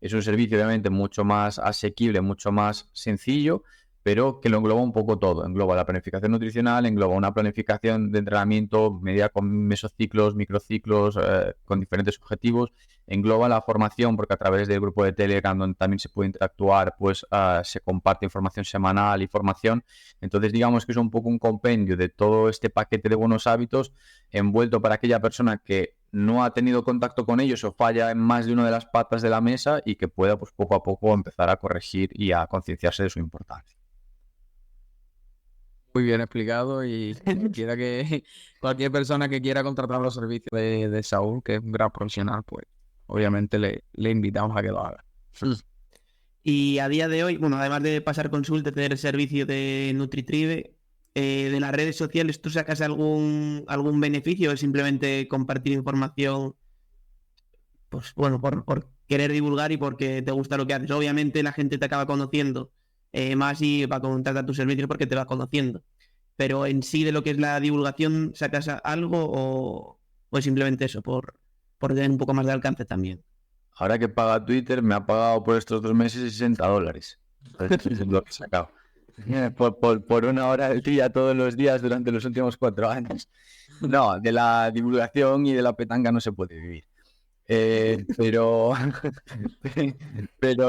Es un servicio obviamente mucho más asequible, mucho más sencillo, pero que lo engloba un poco todo. Engloba la planificación nutricional, engloba una planificación de entrenamiento medida con mesociclos, microciclos, con diferentes objetivos. Engloba la formación, porque a través del grupo de Telegram, donde también se puede interactuar, pues se comparte información semanal y formación. Entonces, digamos que es un poco un compendio de todo este paquete de buenos hábitos envuelto para aquella persona que no ha tenido contacto con ellos o falla en más de una de las patas de la mesa y que pueda, pues poco a poco, empezar a corregir y a concienciarse de su importancia. Muy bien explicado y cualquier persona que quiera contratar los servicios de Saúl, que es un gran profesional, pues obviamente le invitamos a que lo haga. Y a día de hoy, bueno, además de pasar consulta, tener el servicio de NutriTribe, de las redes sociales, ¿tú sacas algún beneficio o es simplemente compartir información, pues bueno, por querer divulgar y porque te gusta lo que haces? Obviamente la gente te acaba conociendo más y va a contratar tus servicios porque te va conociendo. Pero en sí de lo que es la divulgación, ¿sacas algo o es simplemente eso, por tener un poco más de alcance también? Ahora que paga Twitter, me ha pagado por estos 2 meses $60. Entonces, es lo que he sacado. Por 1 hora del día, todos los días, durante los últimos 4 años. No, de la divulgación y de la petanga no se puede vivir. Pero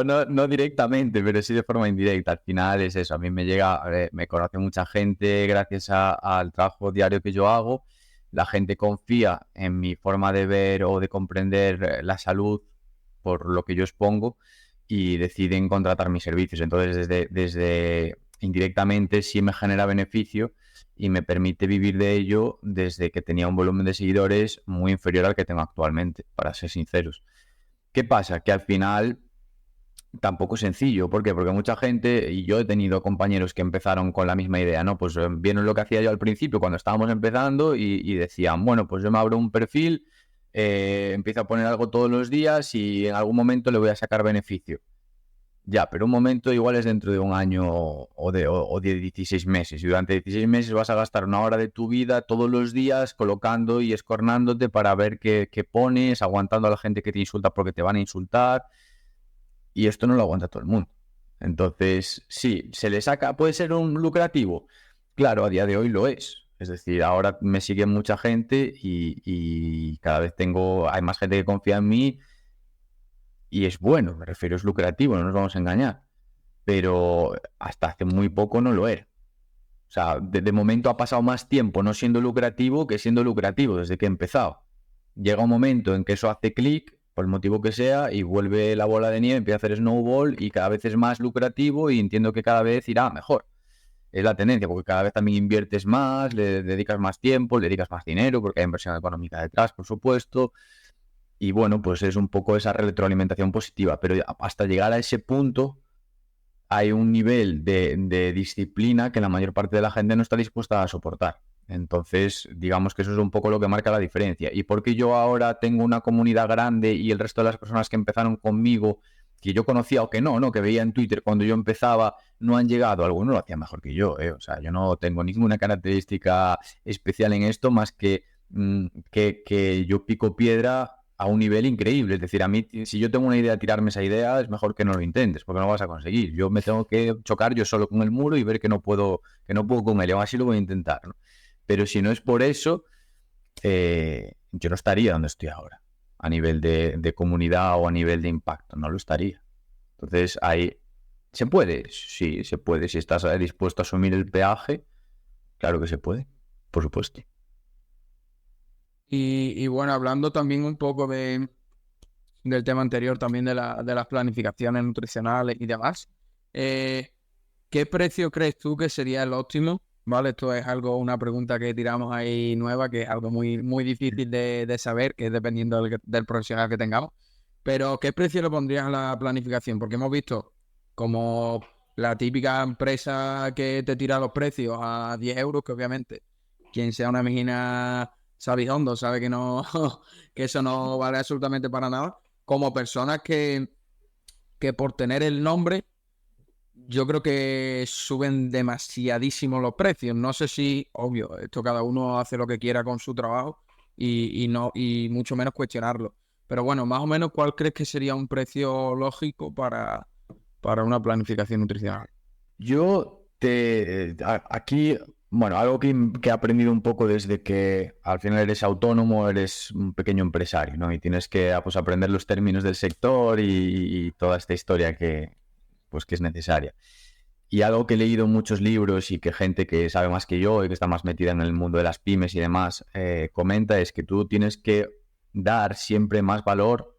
no directamente, pero sí de forma indirecta. Al final es eso, a mí me llega, me conoce mucha gente gracias al trabajo diario que yo hago. La gente confía en mi forma de ver o de comprender la salud por lo que yo expongo y deciden contratar mis servicios. Entonces, desde indirectamente sí me genera beneficio y me permite vivir de ello desde que tenía un volumen de seguidores muy inferior al que tengo actualmente, para ser sinceros. ¿Qué pasa? Que al final tampoco es sencillo. ¿Por qué? Porque mucha gente, y yo he tenido compañeros que empezaron con la misma idea, ¿no? Pues vieron lo que hacía yo al principio cuando estábamos empezando y decían, bueno, pues yo me abro un perfil, empiezo a poner algo todos los días y en algún momento le voy a sacar beneficio. Ya, pero un momento igual es dentro de un año o de 16 meses. Y durante 16 meses vas a gastar 1 hora de tu vida todos los días colocando y escornándote para ver qué pones, aguantando a la gente que te insulta porque te van a insultar. Y esto no lo aguanta todo el mundo. Entonces, sí, se le saca, puede ser un lucrativo. Claro, a día de hoy lo es. Es decir, ahora me sigue mucha gente y cada vez hay más gente que confía en mí. Y es bueno, me refiero, es lucrativo, no nos vamos a engañar. Pero hasta hace muy poco no lo era. O sea, de momento ha pasado más tiempo no siendo lucrativo que siendo lucrativo desde que he empezado. Llega un momento en que eso hace clic, por el motivo que sea, y vuelve la bola de nieve, empieza a hacer snowball y cada vez es más lucrativo y entiendo que cada vez irá mejor. Es la tendencia, porque cada vez también inviertes más, le dedicas más tiempo, le dedicas más dinero, porque hay inversión económica detrás, por supuesto. Y bueno, pues es un poco esa retroalimentación positiva, pero hasta llegar a ese punto hay un nivel de disciplina que la mayor parte de la gente no está dispuesta a soportar. Entonces, digamos que eso es un poco lo que marca la diferencia. Y porque yo ahora tengo una comunidad grande y el resto de las personas que empezaron conmigo, que yo conocía o que no, que veía en Twitter cuando yo empezaba, no han llegado, algunos lo hacían mejor que yo, O sea, yo no tengo ninguna característica especial en esto más que yo pico piedra a un nivel increíble. Es decir, a mí, si yo tengo una idea de tirarme esa idea, es mejor que no lo intentes, porque no lo vas a conseguir. Yo me tengo que chocar yo solo con el muro y ver que no puedo con él, y aún así lo voy a intentar, ¿no? Pero si no es por eso, yo no estaría donde estoy ahora, a nivel de comunidad o a nivel de impacto, no lo estaría. Entonces, ahí se puede, sí, se puede. Si estás dispuesto a asumir el peaje, claro que se puede, por supuesto. Y bueno, hablando también un poco del tema anterior, también de las planificaciones nutricionales y demás, ¿qué precio crees tú que sería el óptimo? ¿Vale? Esto es una pregunta que tiramos ahí nueva, que es algo muy, muy difícil de saber, que es dependiendo del profesional que tengamos. Pero, ¿qué precio le pondrías a la planificación? Porque hemos visto como la típica empresa que te tira los precios a 10 euros, que obviamente quien sea una mejina sabihondo sabe que no que eso no vale absolutamente para nada. Como personas que por tener el nombre, yo creo que suben demasiadísimo los precios. No sé si, obvio, esto cada uno hace lo que quiera con su trabajo y mucho menos cuestionarlo. Pero bueno, más o menos, ¿cuál crees que sería un precio lógico para una planificación nutricional? Yo Aquí, bueno, algo que he aprendido un poco desde que al final eres autónomo, eres un pequeño empresario, ¿no? Y tienes que pues, aprender los términos del sector y toda esta historia pues, que es necesaria. Y algo que he leído en muchos libros y que gente que sabe más que yo y que está más metida en el mundo de las pymes y demás comenta es que tú tienes que dar siempre más valor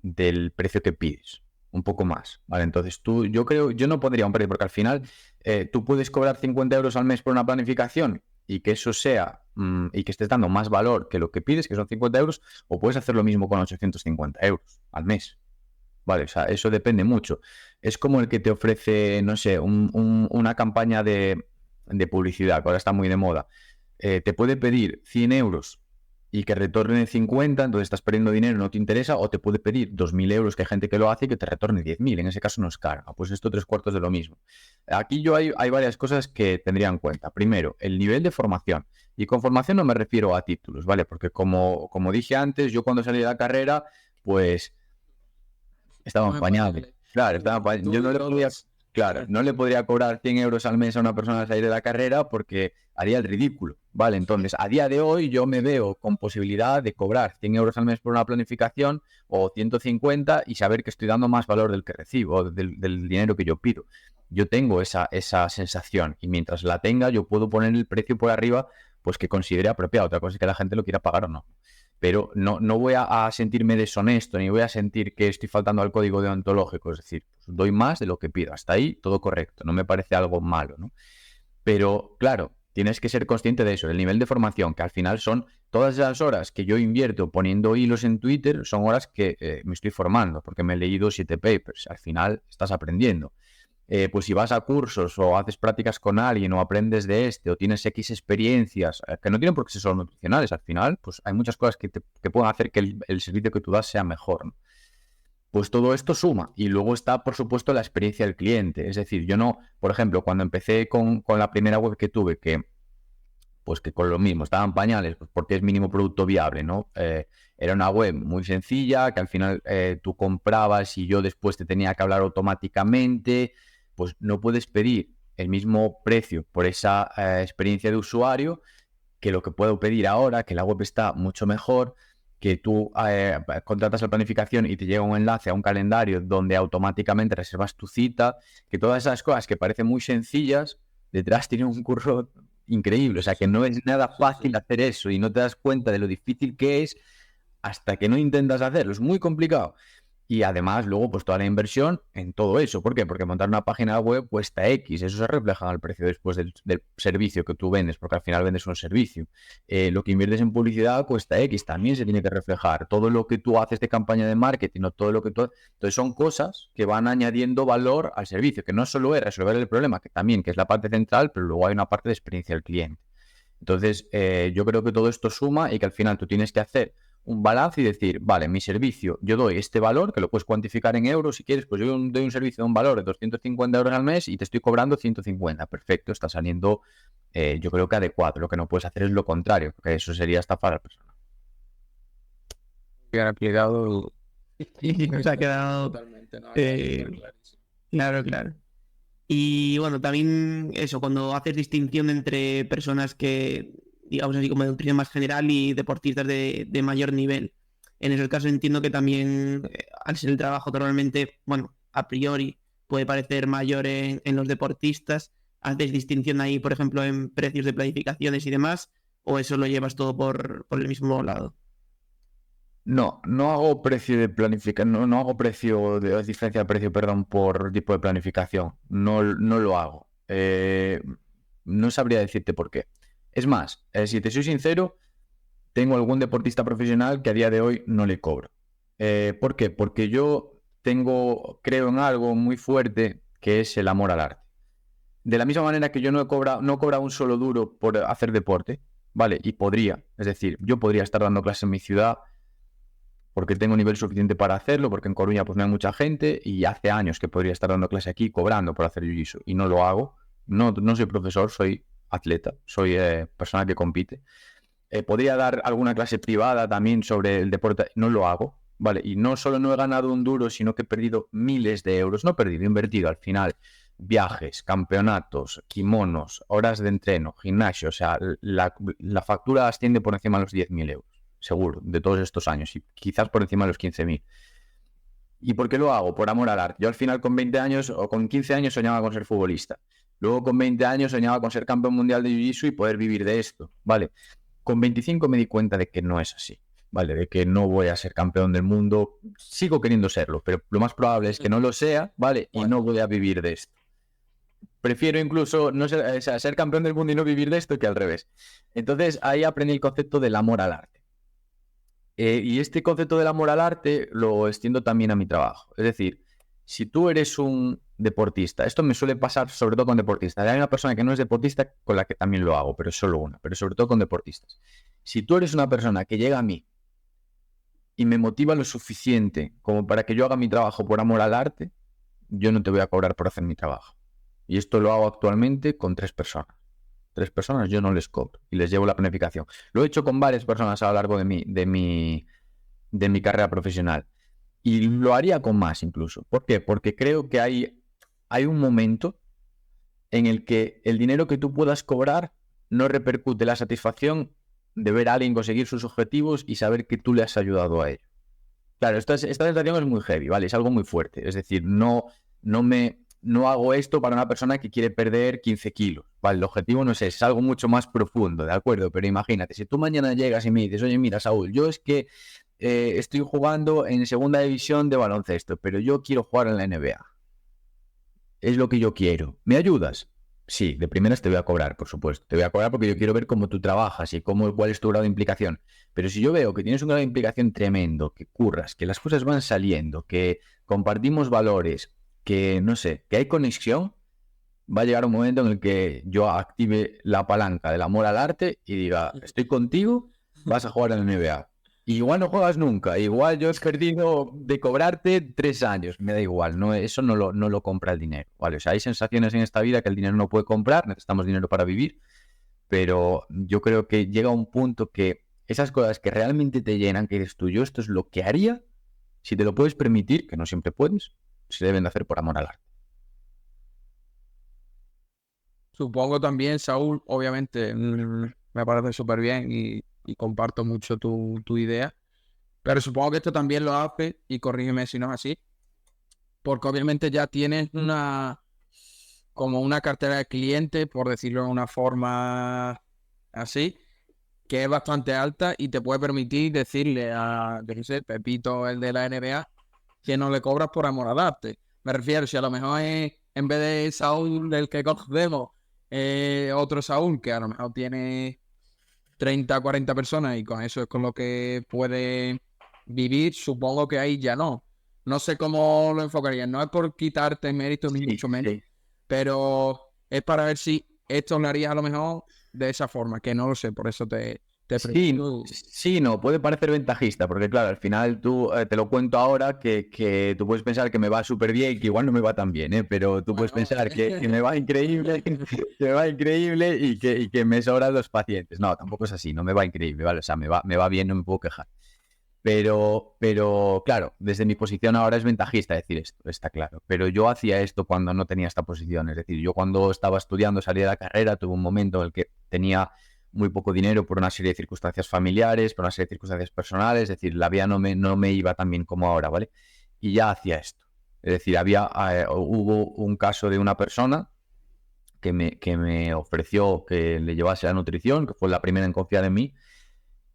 del precio que pides, un poco más, ¿vale? Entonces yo no pondría un precio porque al final tú puedes cobrar 50 euros al mes por una planificación y que eso sea, y que estés dando más valor que lo que pides, que son 50 euros, o puedes hacer lo mismo con 850 euros al mes. Vale, o sea, eso depende mucho. Es como el que te ofrece, no sé, una campaña de publicidad, que ahora está muy de moda. Te puede pedir 100 euros y que retorne 50, entonces estás perdiendo dinero, no te interesa, o te puede pedir 2.000 euros, que hay gente que lo hace, y que te retorne 10.000. En ese caso no es caro. Pues esto 3/4 de lo mismo. Aquí hay varias cosas que tendría en cuenta. Primero, el nivel de formación. Y con formación no me refiero a títulos, ¿vale? Porque como dije antes, yo cuando salí de la carrera, pues estaba en pañales. Claro, estaba en pañales. Yo no le podía, claro, no le podría cobrar 100 euros al mes a una persona al salir de la carrera porque haría el ridículo, ¿vale? Entonces, a día de hoy yo me veo con posibilidad de cobrar 100 euros al mes por una planificación o 150 y saber que estoy dando más valor del que recibo, del dinero que yo pido. Yo tengo esa sensación y mientras la tenga yo puedo poner el precio por arriba pues que considere apropiado. Otra cosa es que la gente lo quiera pagar o no. Pero no voy a sentirme deshonesto ni voy a sentir que estoy faltando al código deontológico. Es decir, pues doy más de lo que pido. Hasta ahí todo correcto. No me parece algo malo, ¿no? Pero claro, tienes que ser consciente de eso, del nivel de formación, que al final son todas esas horas que yo invierto poniendo hilos en Twitter, son horas que me estoy formando, porque me he leído 7 papers. Al final estás aprendiendo. Pues si vas a cursos o haces prácticas con alguien o aprendes de o tienes X experiencias, que no tienen por qué ser solo nutricionales, al final, pues hay muchas cosas que pueden hacer que el servicio que tú das sea mejor, ¿no? Pues todo esto suma. Y luego está, por supuesto, la experiencia del cliente. Es decir, yo no, por ejemplo, cuando empecé con la primera web que tuve, pues que con lo mismo, estaban pañales, pues porque es mínimo producto viable, ¿no? Era una web muy sencilla, que al final tú comprabas y yo después te tenía que hablar automáticamente. Pues no puedes pedir el mismo precio por esa experiencia de usuario que lo que puedo pedir ahora, que la web está mucho mejor, que tú contratas la planificación y te llega un enlace a un calendario donde automáticamente reservas tu cita, que todas esas cosas que parecen muy sencillas, detrás tienen un curro increíble. O sea, que no es nada fácil hacer eso y no te das cuenta de lo difícil que es hasta que no intentas hacerlo. Es muy complicado. Y además, luego, pues toda la inversión en todo eso. ¿Por qué? Porque montar una página web cuesta X. Eso se refleja en el precio después del servicio que tú vendes, porque al final vendes un servicio. Lo que inviertes en publicidad cuesta X. También se tiene que reflejar. Todo lo que tú haces de campaña de marketing o todo lo que tú... Entonces, son cosas que van añadiendo valor al servicio, que no solo es resolver el problema, que también, que es la parte central, pero luego hay una parte de experiencia del cliente. Entonces, yo creo que todo esto suma y que al final tú tienes que hacer un balance y decir, vale, mi servicio, yo doy este valor, que lo puedes cuantificar en euros si quieres, pues yo doy un servicio de un valor de 250 euros al mes y te estoy cobrando 150. Perfecto, está saliendo, yo creo que adecuado. Lo que no puedes hacer es lo contrario, porque eso sería estafar a la persona. Bien aplicado. Y nos ha quedado Totalmente, ¿no? claro, claro. Y bueno, también eso, cuando haces distinción entre personas que, digamos así, como de nutrición más general y deportistas de mayor nivel. En ese caso entiendo que también, al ser el trabajo normalmente, bueno, a priori puede parecer mayor en los deportistas. ¿Haces distinción ahí, por ejemplo, en precios de planificaciones y demás? ¿O eso lo llevas todo por el mismo lado? No hago precio de planificación, no hago diferencia de precio, perdón, por tipo de planificación. No lo hago. No sabría decirte por qué. Es más, si te soy sincero, tengo algún deportista profesional que a día de hoy no le cobro. ¿Por qué? Porque yo creo en algo muy fuerte que es el amor al arte. De la misma manera que yo no he cobrado un solo duro por hacer deporte, ¿vale? Y podría, es decir, yo podría estar dando clases en mi ciudad porque tengo nivel suficiente para hacerlo, porque en Coruña pues no hay mucha gente y hace años que podría estar dando clase aquí cobrando por hacer jiu-jitsu y no lo hago. No soy profesor, soy atleta, soy persona que compite. Podría dar alguna clase privada también sobre el deporte, no lo hago, ¿vale? Y no solo no he ganado un duro, sino que he perdido miles de euros. No he perdido, he invertido al final viajes, campeonatos, kimonos, horas de entreno, gimnasio, o sea, la factura asciende por encima de los 10.000 euros, seguro, de todos estos años, y quizás por encima de los 15.000. ¿Y por qué lo hago? Por amor al arte. Yo al final con 20 años o con 15 años soñaba con ser futbolista. Luego con 20 años soñaba con ser campeón mundial de Jiu-Jitsu y poder vivir de esto, ¿vale? Con 25 me di cuenta de que no es así, ¿vale? De que no voy a ser campeón del mundo. Sigo queriendo serlo, pero lo más probable es que no lo sea, ¿vale? Y no voy a vivir de esto. Prefiero incluso no ser, o sea, ser campeón del mundo y no vivir de esto que al revés. Entonces ahí aprendí el concepto del amor al arte. Y este concepto del amor al arte lo extiendo también a mi trabajo. Es decir, si tú eres un deportista, esto me suele pasar sobre todo con deportistas. Hay una persona que no es deportista con la que también lo hago, pero es solo una, pero sobre todo con deportistas. Si tú eres una persona que llega a mí y me motiva lo suficiente como para que yo haga mi trabajo por amor al arte, yo no te voy a cobrar por hacer mi trabajo. Y esto lo hago actualmente con 3 personas. 3 personas yo no les cobro y les llevo la planificación. Lo he hecho con varias personas a lo largo de mi carrera profesional. Y lo haría con más incluso. ¿Por qué? Porque creo que hay un momento en el que el dinero que tú puedas cobrar no repercute la satisfacción de ver a alguien conseguir sus objetivos y saber que tú le has ayudado a ello. Claro, esta sensación es muy heavy, ¿vale? Es algo muy fuerte. Es decir, no hago esto para una persona que quiere perder 15 kilos, ¿vale? El objetivo no es algo mucho más profundo, ¿de acuerdo? Pero imagínate, si tú mañana llegas y me dices, oye, mira, Saúl, yo es que estoy jugando en segunda división de baloncesto, pero yo quiero jugar en la NBA. Es lo que yo quiero. ¿Me ayudas? Sí, de primeras te voy a cobrar, por supuesto. Te voy a cobrar porque yo quiero ver cómo tú trabajas y cuál es tu grado de implicación. Pero si yo veo que tienes un grado de implicación tremendo, que curras, que las cosas van saliendo, que compartimos valores, que, no sé, que hay conexión, va a llegar un momento en el que yo active la palanca del amor al arte y diga, estoy contigo, vas a jugar en la NBA. Igual no juegas nunca, igual yo he perdido de cobrarte 3 años, me da igual, no, eso no lo compra el dinero, ¿vale? O sea, hay sensaciones en esta vida que el dinero no puede comprar, necesitamos dinero para vivir, pero yo creo que llega un punto que esas cosas que realmente te llenan, que dices tú, yo esto es lo que haría, si te lo puedes permitir, que no siempre puedes, se deben de hacer por amor al arte. Supongo también, Saúl, obviamente, me parece súper bien y comparto mucho tu idea, pero supongo que esto también lo hace, y corrígeme si no es así, porque obviamente ya tienes como una cartera de clientes, por decirlo de una forma así, que es bastante alta y te puede permitir decirle a, yo qué sé, Pepito, el de la NBA, que no le cobras por amor al arte. Me refiero, si a lo mejor es, en vez de Saúl del que conocemos, otro Saúl que a lo mejor tiene 30, 40 personas y con eso es con lo que puede vivir, supongo que ahí ya no. No sé cómo lo enfocaría. No es por quitarte mérito ni mucho menos, pero es para ver si esto lo harías a lo mejor de esa forma, que no lo sé, por eso te pregunto. Sí, no, puede parecer ventajista, porque claro, al final tú, te lo cuento ahora, que tú puedes pensar que me va súper bien, que igual no me va tan bien, pero tú puedes pensar que me va increíble, que me va increíble y que me sobran los pacientes. No, tampoco es así, no me va increíble, ¿vale? O sea, me va bien, no me puedo quejar. Pero claro, desde mi posición ahora es ventajista decir esto, está claro. Pero yo hacía esto cuando no tenía esta posición. Es decir, yo cuando estaba estudiando, salí de la carrera, tuve un momento en el que tenía muy poco dinero por una serie de circunstancias familiares, por una serie de circunstancias personales. Es decir, la vida no me iba tan bien como ahora, ¿vale? Y ya hacía esto. Es decir, hubo un caso de una persona que me ofreció que le llevase a la nutrición, que fue la primera en confiar en mí,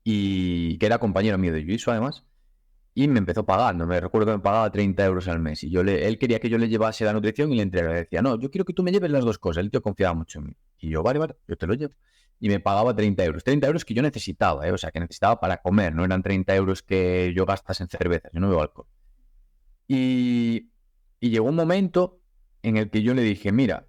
y que era compañero mío de Jiu-Jitsu además, y me empezó pagando. Me recuerdo que me pagaba 30 euros al mes, y él quería que yo le llevase la nutrición y le entregara. Le decía, no, yo quiero que tú me lleves las dos cosas. El tío confiaba mucho en mí. Y yo, vale, yo te lo llevo. Y me pagaba 30 euros. 30 euros que yo necesitaba, o sea, que necesitaba para comer. No eran 30 euros que yo gastas en cervezas. Yo no bebo alcohol. Y llegó un momento en el que yo le dije, mira,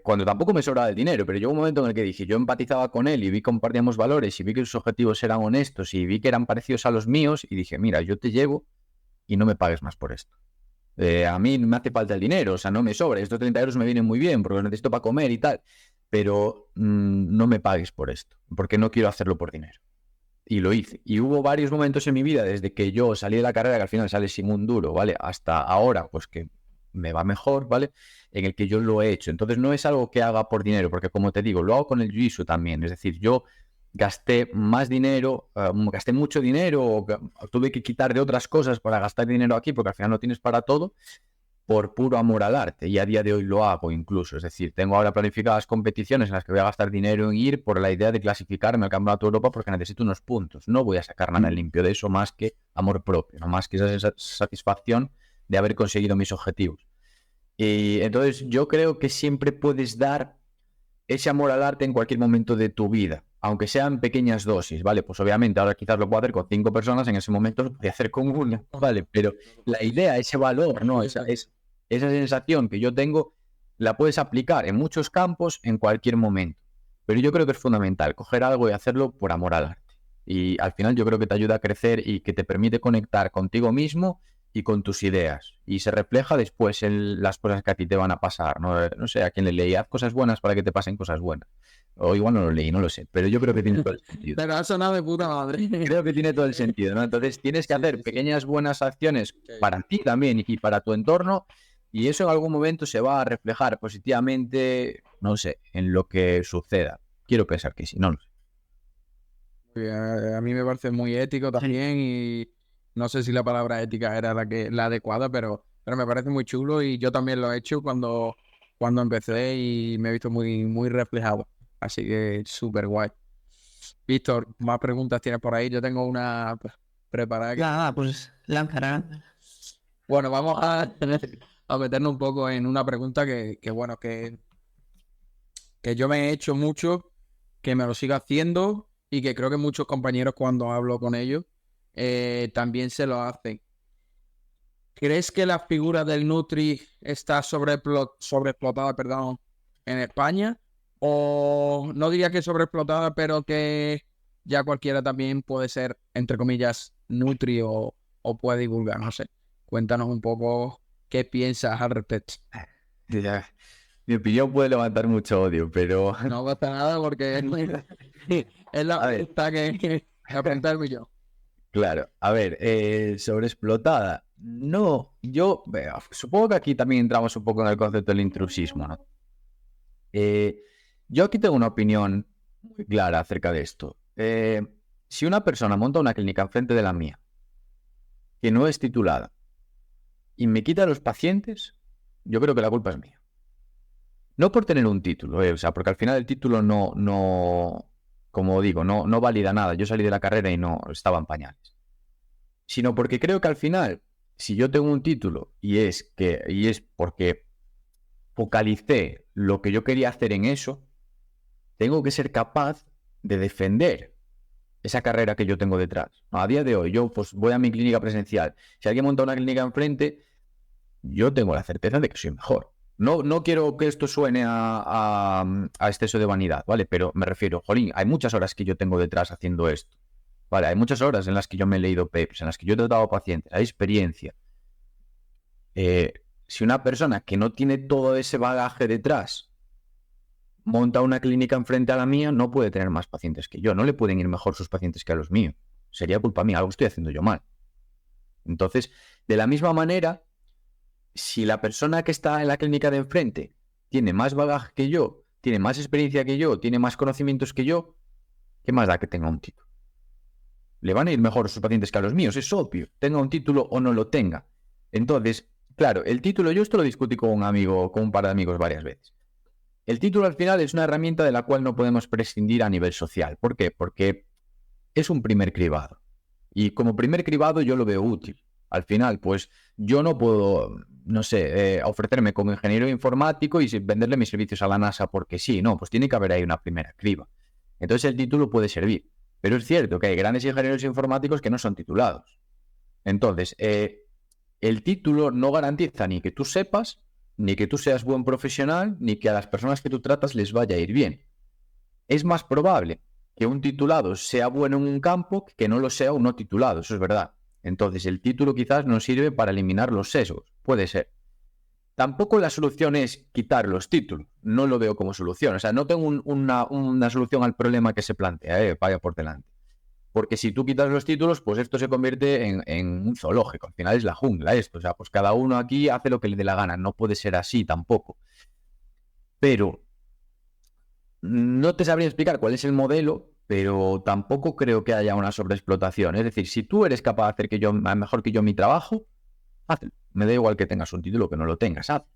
cuando tampoco me sobraba el dinero, pero llegó un momento en el que dije, yo empatizaba con él y vi que compartíamos valores y vi que sus objetivos eran honestos y vi que eran parecidos a los míos y dije, mira, yo te llevo y no me pagues más por esto. A mí me hace falta el dinero, o sea, no me sobra. Estos 30 euros me vienen muy bien porque los necesito para comer y tal, pero no me pagues por esto, porque no quiero hacerlo por dinero. Y lo hice. Y hubo varios momentos en mi vida, desde que yo salí de la carrera, que al final sale sin un duro, ¿vale? Hasta ahora, pues que me va mejor, ¿vale? En el que yo lo he hecho. Entonces no es algo que haga por dinero, porque como te digo, lo hago con el Jiu-Jitsu también. Es decir, yo gasté más dinero, gasté mucho dinero, tuve que quitar de otras cosas para gastar dinero aquí, porque al final no tienes para todo, por puro amor al arte, y a día de hoy lo hago incluso. Es decir, tengo ahora planificadas competiciones en las que voy a gastar dinero en ir por la idea de clasificarme al Campeonato de Europa porque necesito unos puntos. No voy a sacar nada limpio de eso más que amor propio, no más que esa satisfacción de haber conseguido mis objetivos. Y entonces yo creo que siempre puedes dar ese amor al arte en cualquier momento de tu vida, aunque sean pequeñas dosis, ¿vale? Pues obviamente ahora quizás lo puedo hacer con 5 personas, en ese momento lo podía hacer con una, ¿vale? Pero la idea, ese valor, ¿no? Esa sensación que yo tengo, la puedes aplicar en muchos campos, en cualquier momento. Pero yo creo que es fundamental coger algo y hacerlo por amor al arte. Y al final yo creo que te ayuda a crecer y que te permite conectar contigo mismo y con tus ideas. Y se refleja después en las cosas que a ti te van a pasar, ¿no? No sé, a quien le leí, haz cosas buenas para que te pasen cosas buenas. O igual no lo leí, no lo sé. Pero yo creo que tiene todo el sentido. Pero ha sonado de puta madre. Creo que tiene todo el sentido, ¿no? Entonces tienes que hacer pequeñas buenas acciones para ti también y para tu entorno. Y eso en algún momento se va a reflejar positivamente, no sé, en lo que suceda. Quiero pensar que sí, no lo sé. A mí me parece muy ético también y no sé si la palabra ética era la adecuada, pero me parece muy chulo y yo también lo he hecho cuando empecé y me he visto muy reflejado. Así que súper guay. Víctor, más preguntas tienes por ahí. Yo tengo una preparada. Nada, pues lanzará. Bueno, vamos a meternos un poco en una pregunta que yo me he hecho mucho, que me lo sigo haciendo y que creo que muchos compañeros cuando hablo con ellos también se lo hacen. ¿Crees que la figura del Nutri está sobreexplotada, en España? O no diría que sobreexplotada, pero que ya cualquiera también puede ser, entre comillas, Nutri o puede divulgar, no sé. Cuéntanos un poco qué piensas al respecto. Ya, mi opinión puede levantar mucho odio, pero... No pasa nada porque es la pregunta que preguntarme yo. Claro, a ver, sobreexplotada. No, yo supongo que aquí también entramos un poco en el concepto del intrusismo, ¿no? Yo aquí tengo una opinión muy clara acerca de esto. Si una persona monta una clínica enfrente de la mía, que no es titulada, y me quita a los pacientes, yo creo que la culpa es mía. No por tener un título, o sea, porque al final el título no, como digo, no valida nada. Yo salí de la carrera y no estaba en pañales. Sino porque creo que al final, si yo tengo un título y es porque focalicé lo que yo quería hacer en eso, tengo que ser capaz de defender esa carrera que yo tengo detrás. A día de hoy, yo pues voy a mi clínica presencial. Si alguien monta una clínica enfrente, yo tengo la certeza de que soy mejor. No quiero que esto suene a exceso de vanidad, ¿vale? Pero me refiero, jolín, hay muchas horas que yo tengo detrás haciendo esto. Vale, hay muchas horas en las que yo me he leído papers, en las que yo he tratado pacientes, hay experiencia. Si una persona que no tiene todo ese bagaje detrás monta una clínica enfrente a la mía, no puede tener más pacientes que yo. No le pueden ir mejor sus pacientes que a los míos. Sería culpa mía, algo estoy haciendo yo mal. Entonces, de la misma manera, si la persona que está en la clínica de enfrente tiene más bagaje que yo, tiene más experiencia que yo, tiene más conocimientos que yo, ¿qué más da que tenga un título? Le van a ir mejor a sus pacientes que a los míos, es obvio, tenga un título o no lo tenga. Entonces, claro, el título, yo esto lo discutí con un par de amigos varias veces. El título al final es una herramienta de la cual no podemos prescindir a nivel social. ¿Por qué? Porque es un primer cribado. Y como primer cribado yo lo veo útil. Al final, pues yo no puedo, no sé, ofrecerme como ingeniero informático y venderle mis servicios a la NASA porque sí, no, pues tiene que haber ahí una primera criba. Entonces el título puede servir. Pero es cierto que hay grandes ingenieros informáticos que no son titulados. Entonces, el título no garantiza ni que tú sepas, ni que tú seas buen profesional, ni que a las personas que tú tratas les vaya a ir bien. Es más probable que un titulado sea bueno en un campo que no lo sea un no titulado, eso es verdad. Entonces, el título quizás no sirve para eliminar los sesgos, puede ser. Tampoco la solución es quitar los títulos, no lo veo como solución. O sea, no tengo una solución al problema que se plantea, vaya por delante. Porque si tú quitas los títulos, pues esto se convierte en un zoológico. Al final es la jungla esto. O sea, pues cada uno aquí hace lo que le dé la gana. No puede ser así tampoco. Pero no te sabría explicar cuál es el modelo, pero tampoco creo que haya una sobreexplotación. Es decir, si tú eres capaz de hacer mejor que yo mi trabajo, hazlo. Me da igual que tengas un título o que no lo tengas. Hazlo.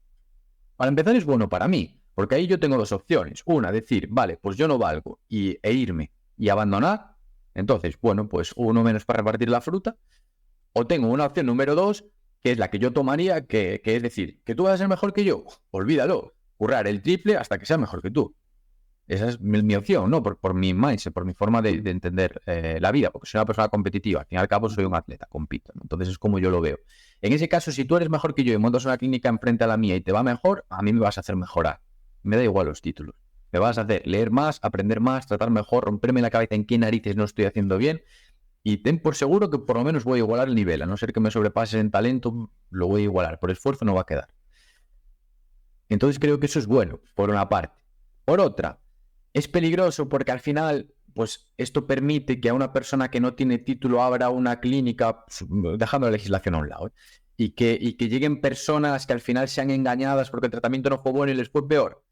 Para empezar es bueno para mí, porque ahí yo tengo dos opciones. Una, decir, vale, pues yo no valgo, e irme y abandonar. Entonces, bueno, pues uno menos para repartir la fruta. O tengo una opción número 2, que es la que yo tomaría, que es decir, que tú vas a ser mejor que yo. Olvídalo. Currar el triple hasta que sea mejor que tú. Esa es mi opción, ¿no? Por mi mindset, por mi forma de entender la vida, porque soy una persona competitiva. Al fin y al cabo soy un atleta, compito, ¿no? Entonces es como yo lo veo. En ese caso, si tú eres mejor que yo y montas una clínica enfrente a la mía y te va mejor, a mí me vas a hacer mejorar. Me da igual los títulos. Me vas a hacer leer más, aprender más, tratar mejor, romperme la cabeza en qué narices no estoy haciendo bien. Y ten por seguro que por lo menos voy a igualar el nivel. A no ser que me sobrepases en talento, lo voy a igualar. Por esfuerzo no va a quedar. Entonces creo que eso es bueno, por una parte. Por otra, es peligroso porque al final, pues esto permite que a una persona que no tiene título abra una clínica, dejando la legislación a un lado, y que lleguen personas que al final sean engañadas porque el tratamiento no fue bueno y les fue peor.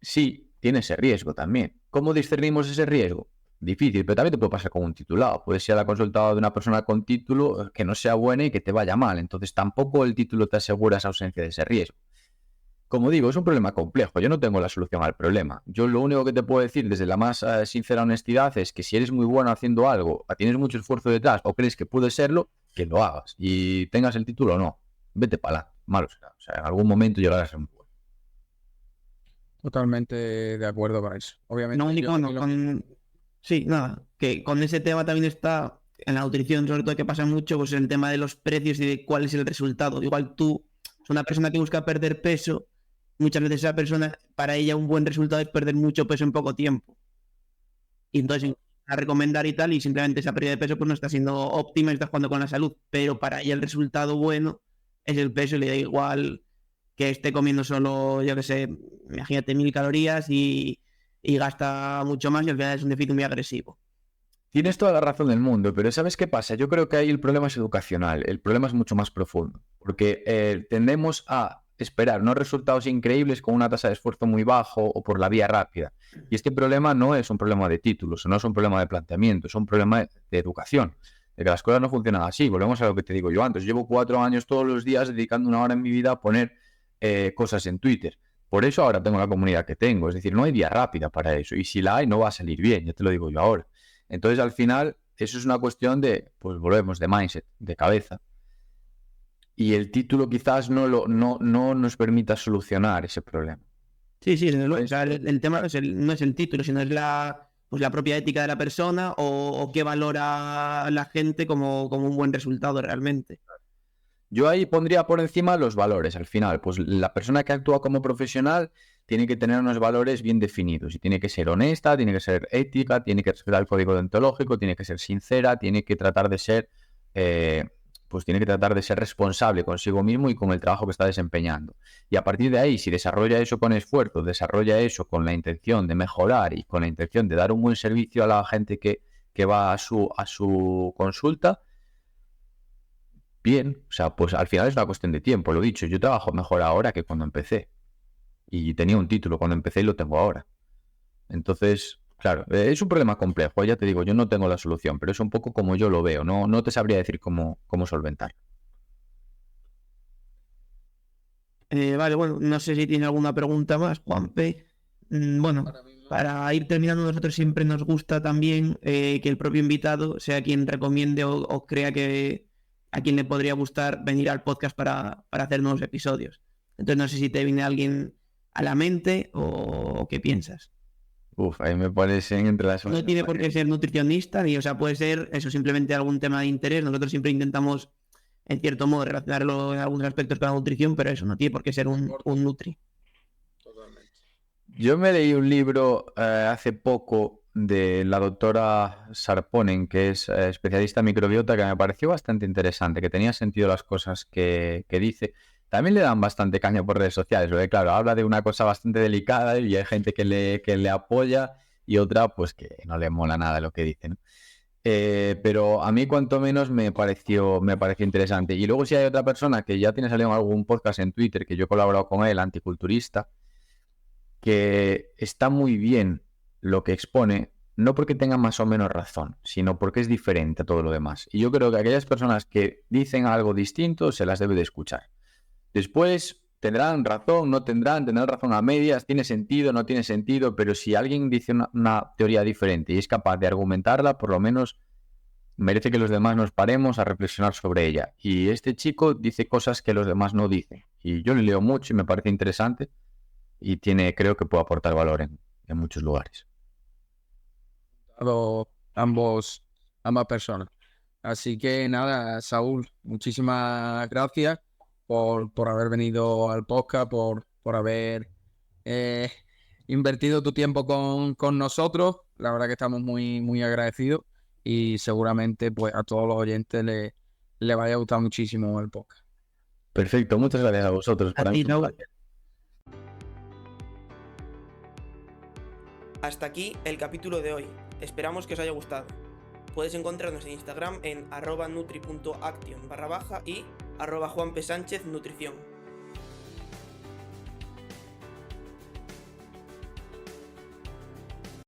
Sí, tiene ese riesgo también. ¿Cómo discernimos ese riesgo? Difícil, pero también te puede pasar con un titulado. Puedes ir a la consulta de una persona con título que no sea buena y que te vaya mal. Entonces tampoco el título te asegura esa ausencia de ese riesgo. Como digo, es un problema complejo. Yo no tengo la solución al problema. Yo lo único que te puedo decir desde la más sincera honestidad es que si eres muy bueno haciendo algo, tienes mucho esfuerzo detrás o crees que puedes serlo, que lo hagas. Y tengas el título o no, vete para adelante. Malo será. O sea, en algún momento llegarás a ser muy bueno. Totalmente de acuerdo con eso. Obviamente, No, yo bueno, también sí, nada, que con ese tema también está en la nutrición, sobre todo que pasa mucho, pues el tema de los precios y de cuál es el resultado. Igual tú, es una persona que busca perder peso, muchas veces esa persona, para ella un buen resultado es perder mucho peso en poco tiempo. Y entonces a recomendar y tal, y simplemente esa pérdida de peso pues no está siendo óptima y está jugando con la salud. Pero para ella el resultado bueno es el peso y le da igual que esté comiendo solo, yo que sé, imagínate 1000 calorías y gasta mucho más y al final es un déficit muy agresivo. Tienes toda la razón del mundo, pero ¿sabes qué pasa? Yo creo que ahí el problema es educacional, el problema es mucho más profundo, porque tendemos a esperar unos resultados increíbles con una tasa de esfuerzo muy bajo o por la vía rápida. Y este problema no es un problema de títulos, no es un problema de planteamiento, es un problema de educación, de que las cosas no funcionan así. Volvemos a lo que te digo yo antes. Llevo 4 años todos los días dedicando 1 hora en mi vida a poner cosas en Twitter. Por eso ahora tengo la comunidad que tengo. Es decir, no hay vía rápida para eso. Y si la hay, no va a salir bien, ya te lo digo yo ahora. Entonces, al final, eso es una cuestión de, pues volvemos, de mindset, de cabeza. Y el título quizás no nos permita solucionar ese problema. Sí, desde luego. O sea, el tema no es el título, sino es pues la propia ética de la persona o qué valora la gente como un buen resultado realmente. Yo ahí pondría por encima los valores al final. Pues la persona que actúa como profesional tiene que tener unos valores bien definidos y tiene que ser honesta, tiene que ser ética, tiene que respetar el código deontológico, tiene que ser sincera, tiene que tratar de ser, tiene que tratar de ser responsable consigo mismo y con el trabajo que está desempeñando. Y a partir de ahí, si desarrolla eso con esfuerzo, desarrolla eso con la intención de mejorar y con la intención de dar un buen servicio a la gente que va a su consulta, bien, o sea, pues al final es una cuestión de tiempo, lo dicho, yo trabajo mejor ahora que cuando empecé. Y tenía un título cuando empecé y lo tengo ahora. Entonces, claro, es un problema complejo, ya te digo, yo no tengo la solución, pero es un poco como yo lo veo, no te sabría decir cómo solventar. Vale, bueno, no sé si tiene alguna pregunta más, Juanpe. Bueno, ahora mismo. para ir terminando, nosotros siempre nos gusta también que el propio invitado sea quien recomiende o crea que a quien le podría gustar venir al podcast para hacer nuevos episodios. Entonces no sé si te viene alguien a la mente o qué piensas. Uf, ahí me parecen entre las... No tiene por qué ser nutricionista, ni, o sea, puede ser eso, simplemente algún tema de interés. Nosotros siempre intentamos, en cierto modo, relacionarlo en algunos aspectos con la nutrición, pero eso no tiene por qué ser un nutri. Totalmente. Yo me leí un libro hace poco de la doctora Sarponen, que es especialista en microbiota, que me pareció bastante interesante, que tenía sentido las cosas que dice. También le dan bastante caña por redes sociales, porque claro, habla de una cosa bastante delicada y hay gente que le apoya y otra pues que no le mola nada lo que dice, ¿no? Pero a mí cuanto menos me pareció interesante. Y luego si hay otra persona que ya tiene salido en algún podcast en Twitter, que yo he colaborado con él, Anticulturista, que está muy bien lo que expone, no porque tenga más o menos razón, sino porque es diferente a todo lo demás. Y yo creo que aquellas personas que dicen algo distinto se las debe de escuchar. Después tendrán razón, no tendrán razón a medias, tiene sentido, no tiene sentido, pero si alguien dice una teoría diferente y es capaz de argumentarla, por lo menos merece que los demás nos paremos a reflexionar sobre ella. Y este chico dice cosas que los demás no dicen. Y yo le leo mucho y me parece interesante y creo que puede aportar valor en muchos lugares. Ambas personas. Así que nada, Saúl, muchísimas gracias por haber venido al podcast, por haber invertido tu tiempo con nosotros. La verdad que estamos muy, muy agradecidos y seguramente pues a todos los oyentes le vaya a gustar muchísimo el podcast. Perfecto, muchas gracias a vosotros. A ti, Nau. placer. Hasta aquí el capítulo de hoy. Esperamos que os haya gustado. Puedes encontrarnos en Instagram en @nutri.action_y @juanpsánchez nutrición.